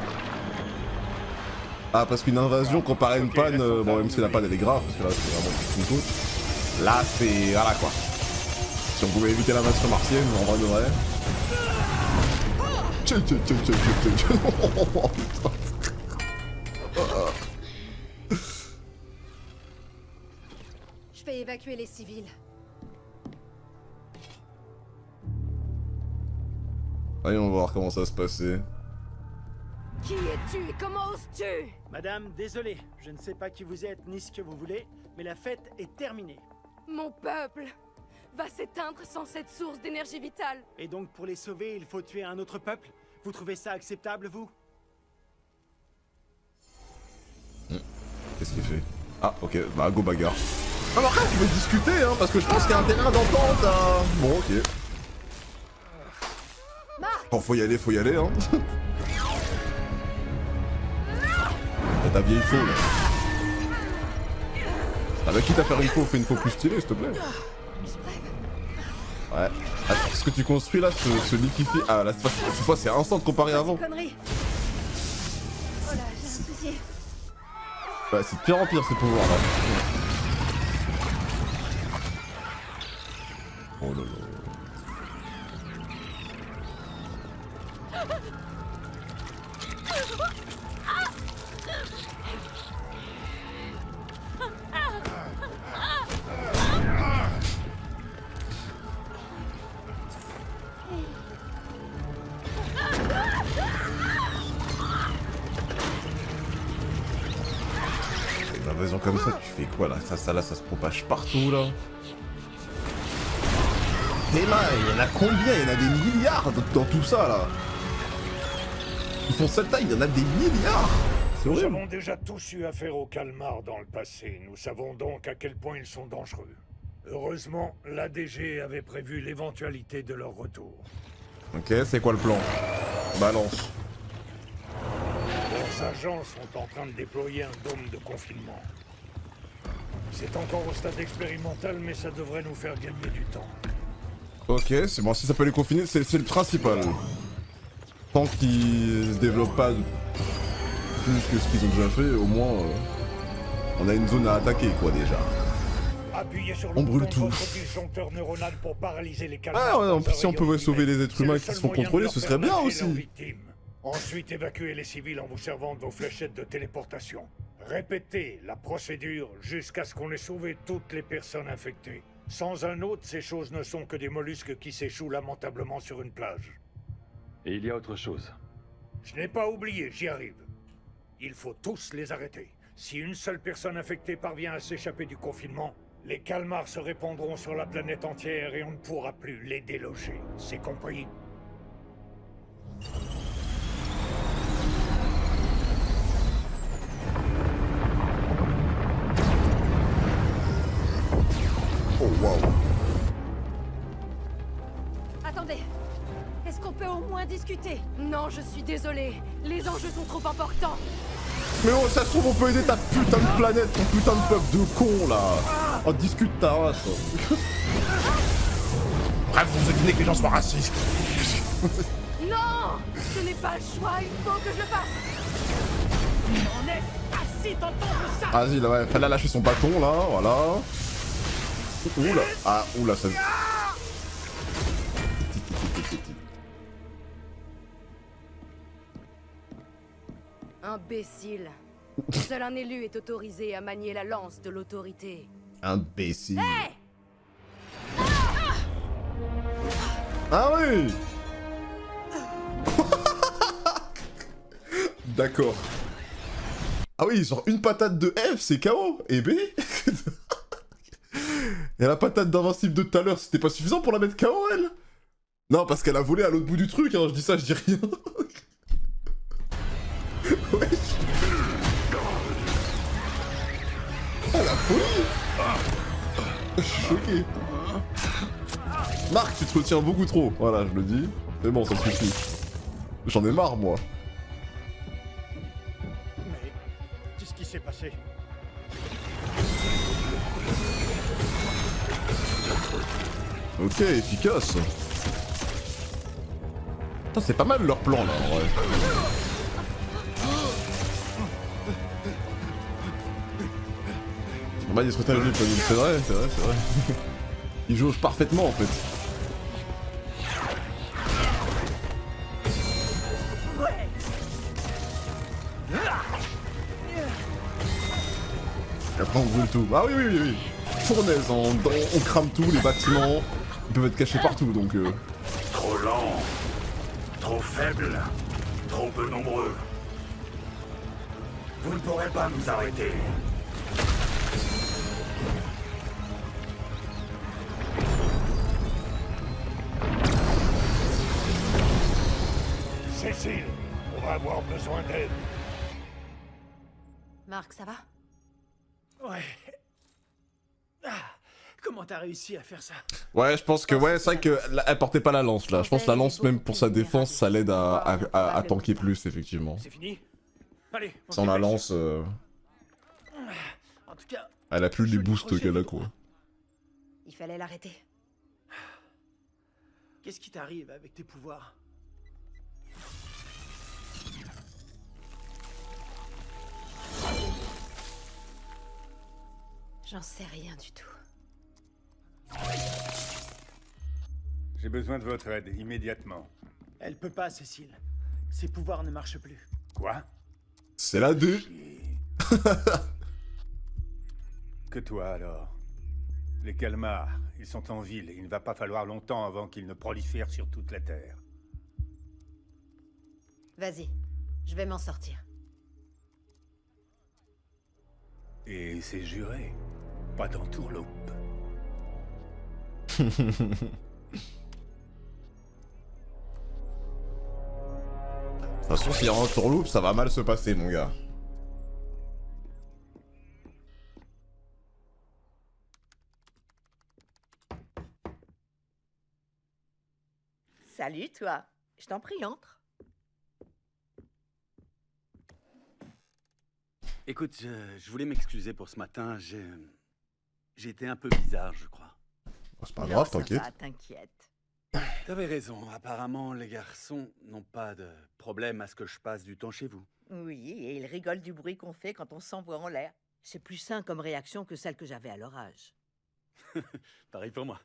Speaker 1: Ah, parce qu'une invasion comparée à une panne, bon, même si la panne elle est grave, parce que là c'est vraiment une faute. Là c'est. Voilà quoi. Si on pouvait éviter l'invasion martienne, en vrai de vrai. Oh putain.
Speaker 5: Je vais évacuer les civils.
Speaker 1: Voyons voir comment ça se passait.
Speaker 16: Qui es-tu et comment oses-tu?
Speaker 13: Madame, désolé, je ne sais pas qui vous êtes ni ce que vous voulez, mais la fête est terminée.
Speaker 16: Mon peuple va s'éteindre sans cette source d'énergie vitale.
Speaker 13: Et donc pour les sauver, il faut tuer un autre peuple? Vous trouvez ça acceptable, vous?
Speaker 1: Qu'est-ce qu'il fait? Ah, ok, bah go bagarre. Ah, mais après, tu veux discuter, hein, parce que je pense qu'il y a un terrain d'entente à... Bon, ok. Bon, faut y aller, hein. T'as ta vieille faux, là. Ah bah, quitte à faire une faux, fais une faux plus stylée, s'il te plaît. Ouais. Ah, ce que tu construis là se liquifie. Ah, là, cette fois, c'est instant comparé à avant.
Speaker 5: Connerie. Oh là, j'ai un souci.
Speaker 1: Ouais, c'est de pire en pire ces pouvoirs là. Oh là là. Une invasion comme ça, tu fais quoi là? Ça se propage partout là. Mais là, il y en a combien? Il y en a des milliards dans tout ça là. Ils font cette taille, il y en a des milliards. C'est
Speaker 2: Nous
Speaker 1: horrible.
Speaker 2: avons déjà tous eu affaire aux calmars dans le passé. Nous savons donc à quel point ils sont dangereux. Heureusement, l'ADG avait prévu l'éventualité de leur retour.
Speaker 1: Ok, c'est quoi le plan? Balance.
Speaker 2: Leurs agents sont en train de déployer un dôme de confinement. C'est encore au stade expérimental, mais ça devrait nous faire gagner du temps.
Speaker 1: Ok, c'est bon, si ça peut les confiner, c'est le principal. Tant qu'ils se développent pas plus que ce qu'ils ont déjà fait, au moins on a une zone à attaquer quoi déjà.
Speaker 2: Appuyez sur
Speaker 1: On brûle
Speaker 2: le bouton de
Speaker 1: tout.
Speaker 2: votre disjoncteur neuronal pour paralyser les calmars.
Speaker 1: Ah ouais, en
Speaker 2: dans
Speaker 1: plus
Speaker 2: un
Speaker 1: si on
Speaker 2: rayon
Speaker 1: pouvait
Speaker 2: de
Speaker 1: sauver les
Speaker 2: millimètres.
Speaker 1: êtres humains
Speaker 2: C'est
Speaker 1: qui
Speaker 2: le
Speaker 1: se font
Speaker 2: seul moyen de
Speaker 1: contrôler,
Speaker 2: leur
Speaker 1: ce
Speaker 2: faire
Speaker 1: serait bien
Speaker 2: lâcher
Speaker 1: aussi.
Speaker 2: leurs victimes. Ensuite, évacuez les civils en vous servant de vos fléchettes de téléportation. Répétez la procédure jusqu'à ce qu'on ait sauvé toutes les personnes infectées. Sans un autre, ces choses ne sont que des mollusques qui s'échouent lamentablement sur une plage.
Speaker 6: Et il y a autre chose.
Speaker 2: Je n'ai pas oublié, j'y arrive. Il faut tous les arrêter.
Speaker 17: Si une seule personne infectée parvient à s'échapper du confinement, les calmars se répandront sur la planète entière et on ne pourra plus les déloger. C'est compris?
Speaker 1: Oh waouh.
Speaker 5: Attendez. Est-ce qu'on peut au moins discuter?
Speaker 16: Non, je suis désolée. Les enjeux sont trop importants.
Speaker 1: Mais oh, ça se trouve, on peut aider ta putain de planète, ton putain de peuple de con là. Oh, discute ta race. Bref, vous imaginez que les gens soient racistes.
Speaker 16: Non! Ce n'est pas le choix, il faut que je le fasse.
Speaker 7: On est assis, t'entends ça?
Speaker 1: Vas-y, là, ouais, fallait lâcher son bâton là, voilà. Oula, ah, oula, ça.
Speaker 16: Imbécile. Seul un élu est autorisé à manier la lance de l'autorité.
Speaker 1: Imbécile.
Speaker 16: Hey!
Speaker 1: Ah oui. D'accord. Ah oui, genre une patate de F, c'est KO. Et B. Et la patate d'invincible de tout à l'heure, c'était pas suffisant pour la mettre KO, elle? Non, parce qu'elle a volé à l'autre bout du truc, hein, je dis ça, je dis rien. Wesh. Ah, la folie. Je suis choqué. Marc, tu te retiens beaucoup trop, voilà, je le dis. C'est bon, ça suffit. J'en ai marre, moi.
Speaker 17: Mais qu'est-ce qui s'est passé?
Speaker 1: Ok, efficace. Putain, c'est pas mal leur plan, là, en vrai. Bah, il se retient lui, c'est vrai, c'est vrai, c'est vrai. Il jauge parfaitement, en fait. Et après on brûle tout. Ah oui, oui, oui, oui. Fournaise, on crame tout, les bâtiments. Ils peuvent être cachés partout, donc...
Speaker 2: Trop lent, trop faible, trop peu nombreux. Vous ne pourrez pas nous arrêter.
Speaker 17: Cécile, on va avoir besoin d'aide.
Speaker 5: Marc, ça va?
Speaker 13: Ouais. Ah, comment t'as réussi à faire ça?
Speaker 1: Ouais, je pense que, ouais, c'est vrai qu'elle portait pas la lance, là. Je pense que la lance, même pour sa défense, ça l'aide à tanker plus, effectivement.
Speaker 13: C'est fini? Allez,
Speaker 1: Sans la lance,
Speaker 13: en tout cas,
Speaker 1: elle a plus les boosts qu'elle a, quoi.
Speaker 5: Il fallait l'arrêter.
Speaker 13: qu'est-ce qui t'arrive avec tes pouvoirs?
Speaker 5: J'en sais rien du tout.
Speaker 3: J'ai besoin de votre aide, immédiatement.
Speaker 13: Elle peut pas, Cécile. Ses pouvoirs ne marchent plus.
Speaker 3: Quoi?
Speaker 1: C'est la 2.
Speaker 3: Que toi, alors? Les calmars, ils sont en ville et il ne va pas falloir longtemps avant qu'ils ne prolifèrent sur toute la Terre.
Speaker 5: Vas-y, je vais m'en sortir.
Speaker 3: Et c'est juré. Pas d'entourloupe.
Speaker 1: De toute façon, s'il y a un tourloupe, ça va mal se passer, mon gars.
Speaker 14: Salut, toi. Je t'en prie, entre.
Speaker 15: Écoute, je voulais m'excuser pour ce matin. J'ai été un peu bizarre, je crois.
Speaker 1: C'est pas grave, t'inquiète.
Speaker 14: T'inquiète.
Speaker 15: T'avais raison. Apparemment, les garçons n'ont pas de problème à ce que je passe du temps chez vous.
Speaker 14: Oui, et ils rigolent du bruit qu'on fait quand on s'envoie en l'air. C'est plus sain comme réaction que celle que j'avais à leur âge.
Speaker 15: Pareil pour moi.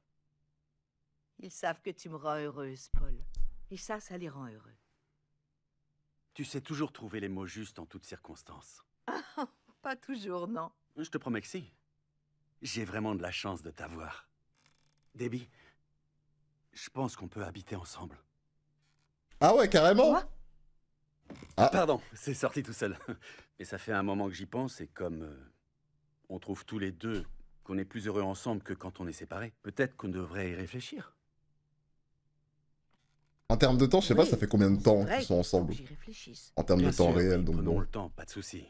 Speaker 14: Ils savent que tu me rends heureuse, Paul. Et ça les rend heureux.
Speaker 15: Tu sais toujours trouver les mots justes en toutes circonstances.
Speaker 14: Pas toujours, non.
Speaker 15: Je te promets que si. J'ai vraiment de la chance de t'avoir. Debbie, je pense qu'on peut habiter ensemble.
Speaker 1: Ah ouais, carrément? Ah.
Speaker 15: Pardon, c'est sorti tout seul. Mais ça fait un moment que j'y pense et comme on trouve tous les deux qu'on est plus heureux ensemble que quand on est séparés, peut-être qu'on devrait y réfléchir.
Speaker 1: En termes de temps, je sais pas, ça fait combien de temps qu'ils sont ensemble? En termes de temps réel, donc
Speaker 15: Prenons
Speaker 1: bon.
Speaker 15: le temps, pas de souci.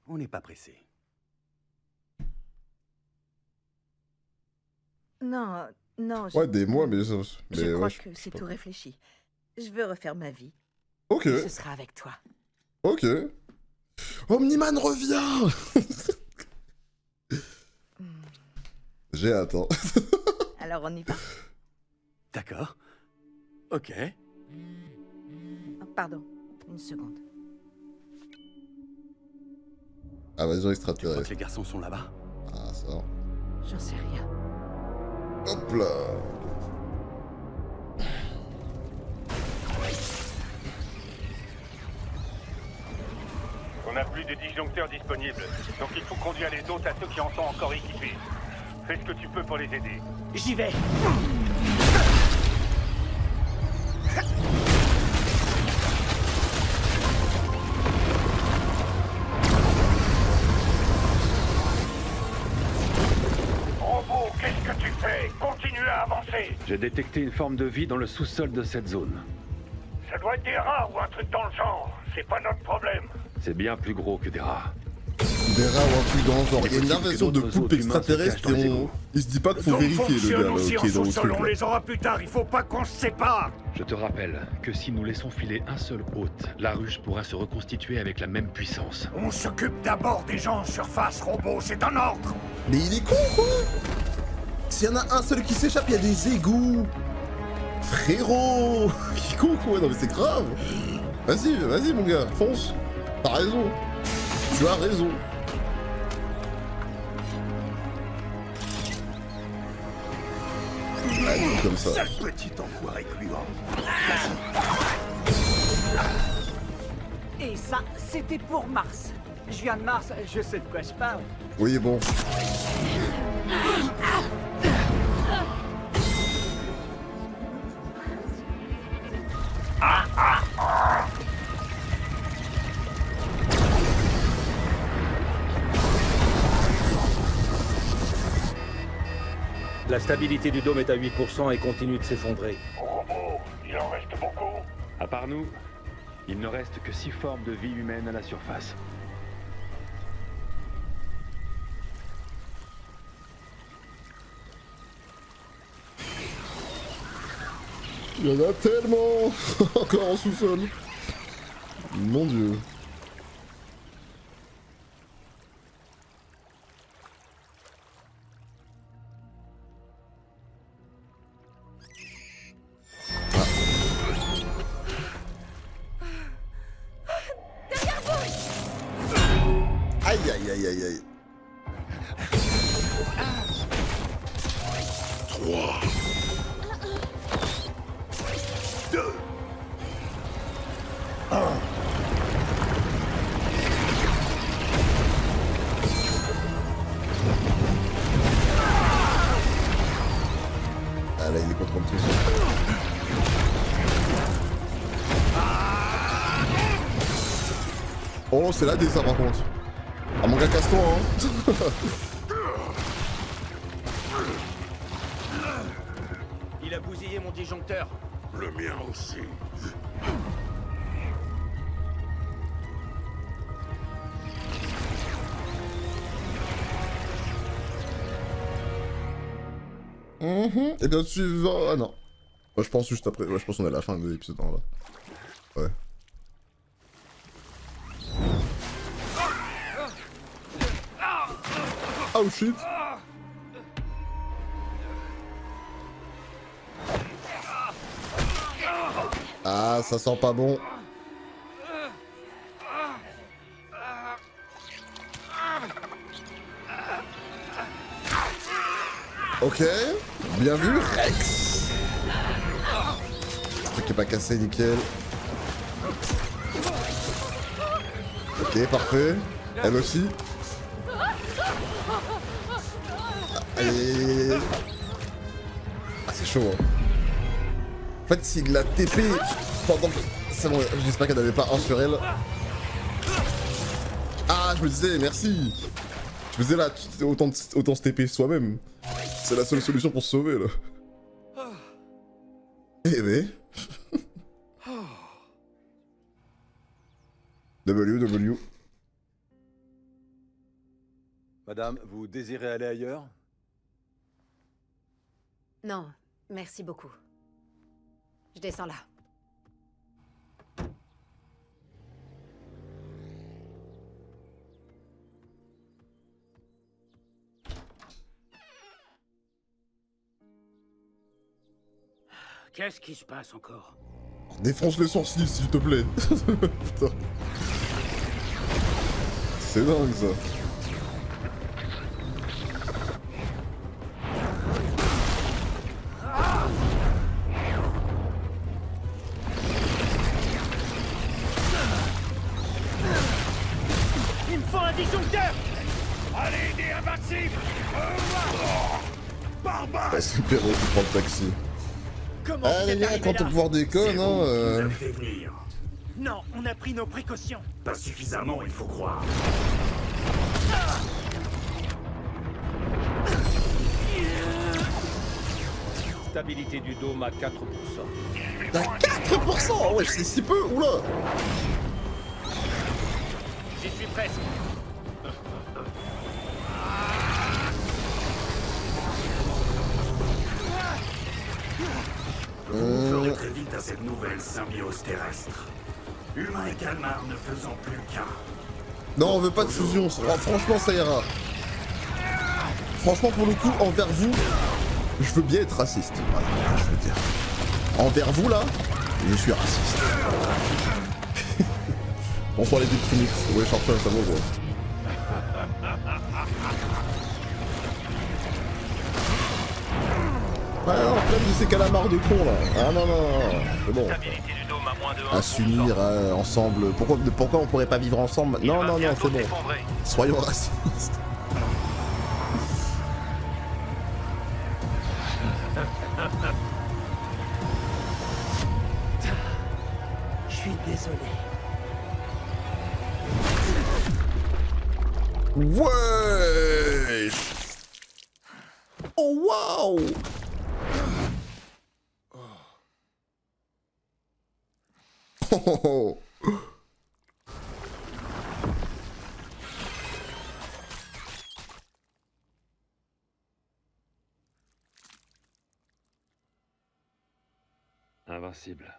Speaker 15: On n'est pas pressé.
Speaker 14: Non, non.
Speaker 1: Ouais, des mois, mais...
Speaker 14: Je
Speaker 1: ouais,
Speaker 14: crois
Speaker 1: je
Speaker 14: que
Speaker 1: sais
Speaker 14: c'est
Speaker 1: pas.
Speaker 14: tout réfléchi. Je veux refaire ma vie.
Speaker 1: Ok.
Speaker 14: Et ce sera avec toi.
Speaker 1: Ok. Omniman revient. J'ai hâte, hein.
Speaker 14: Alors on y va.
Speaker 15: D'accord. Ok.
Speaker 14: Oh, pardon, une seconde.
Speaker 1: Invasion
Speaker 15: Tu crois
Speaker 1: extraterrestre.
Speaker 15: que les garçons sont là-bas?
Speaker 1: Ah, ça.
Speaker 14: J'en sais rien.
Speaker 1: Hop là.
Speaker 3: On n'a plus de disjoncteurs disponibles, donc il faut conduire les autres à ceux qui en sont encore équipés. Fais ce que tu peux pour les aider.
Speaker 7: J'y vais.
Speaker 17: Robot, qu'est-ce que tu fais? Continue à avancer.
Speaker 6: J'ai détecté une forme de vie dans le sous-sol de cette zone.
Speaker 17: Ça doit être des rats ou un truc dans le genre. C'est pas notre problème.
Speaker 6: C'est bien plus gros que des rats.
Speaker 1: Des rats ou un truc dans le genre. Il y a une
Speaker 6: possible que
Speaker 1: invasion de
Speaker 6: d'autres
Speaker 1: poulpes
Speaker 6: autres humains se
Speaker 1: extraterrestres
Speaker 6: cachent dans
Speaker 1: et
Speaker 6: les
Speaker 1: on...
Speaker 6: égouts.
Speaker 1: Il se dit pas qu'il faut
Speaker 17: Donc
Speaker 1: vérifier le
Speaker 17: fonctionne
Speaker 1: gars
Speaker 17: aussi
Speaker 1: là,
Speaker 17: en
Speaker 1: qui est dans le
Speaker 17: sous-sol,
Speaker 1: truc.
Speaker 17: on
Speaker 1: là.
Speaker 17: les aura plus tard. Il faut pas qu'on se sépare.
Speaker 6: Je te rappelle que si nous laissons filer un seul hôte, la ruche pourra se reconstituer avec la même puissance.
Speaker 17: On s'occupe d'abord des gens en surface, Robot. C'est un ordre.
Speaker 1: Mais il est con quoi. S'il y en a un seul qui s'échappe, il y a des égouts. Frérot. Il est con quoi. Non mais c'est grave. Vas-y, vas-y mon gars, fonce. T'as raison. Tu as raison. Allez, comme ça.
Speaker 17: Sale petit enfoiré gluant.
Speaker 7: Et ça, c'était pour Mars. Je viens de Mars, je sais de quoi je parle.
Speaker 1: Oui, bon.
Speaker 10: La stabilité du dôme est à 8% et continue de s'effondrer.
Speaker 17: Robot, il en reste beaucoup.
Speaker 6: À part nous, il ne reste que 6 formes de vie humaine à la surface.
Speaker 1: Il y en a tellement. Encore en sous-sol. Mon dieu. Aïe aïe aïe aïe aïe.
Speaker 2: 3, 2, 1.
Speaker 1: Ah là il est contre tout ça. Oh c'est la D ça par contre. Ah mon gars casse-toi hein.
Speaker 12: Il a bousillé mon disjoncteur.
Speaker 2: Le mien aussi.
Speaker 1: Et bien suivant. Ah non. Moi je pense juste après. Ouais, je pense qu'on est à la fin de l'épisode 1 là. Ouais. Oh shit. Ah, ça sent pas bon. Ok, bien vu, Rex. Ce truc est pas cassé, nickel. Ok, parfait. Elle aussi. Allez. Ah, c'est chaud, hein. En fait, s'il l'a TP pendant c'est bon, j'espère qu'elle n'avait pas un sur elle. Ah, je me disais, merci. Je me disais là, autant se TP soi-même. C'est la seule solution pour se sauver là. Eh ben. W.
Speaker 6: Madame, vous désirez aller ailleurs?
Speaker 5: Non, merci beaucoup. Je descends là.
Speaker 11: Qu'est-ce qui se passe encore?
Speaker 1: Défonce les sourcils s'il te plaît. Putain. C'est dingue ça.
Speaker 7: Il me faut un disjoncteur. Allez, des invincibles.
Speaker 2: Barbare.
Speaker 1: Ah, c'est Perrault qui prend le taxi. Allez viens, quand ton pouvoir déconne, hein.
Speaker 7: Non, on a pris nos précautions.
Speaker 2: Pas suffisamment, il faut croire.
Speaker 10: Stabilité du dôme à 4%.
Speaker 1: À 4%. Ouais, c'est si peu, oula.
Speaker 7: J'y suis presque.
Speaker 2: Vous ferez très vite à cette nouvelle symbiose terrestre. Humains et calmars ne faisant plus qu'un.
Speaker 1: Non, on veut pas de fusion, franchement ça ira. Franchement pour le coup, envers vous, je veux bien être raciste. Voilà, je veux dire. Envers vous là, je suis raciste. Bonsoir les Victrinix. Ouais, Charpin, ça va, gros. Ouais, non, flemme de ces calamars de con là. Ah non, c'est bon. À s'unir ensemble. Pourquoi on pourrait pas vivre ensemble? Non, c'est bon. Soyons racistes.
Speaker 7: Je suis désolé.
Speaker 1: Ouais. Oh waouh. Oh.
Speaker 6: Invincible.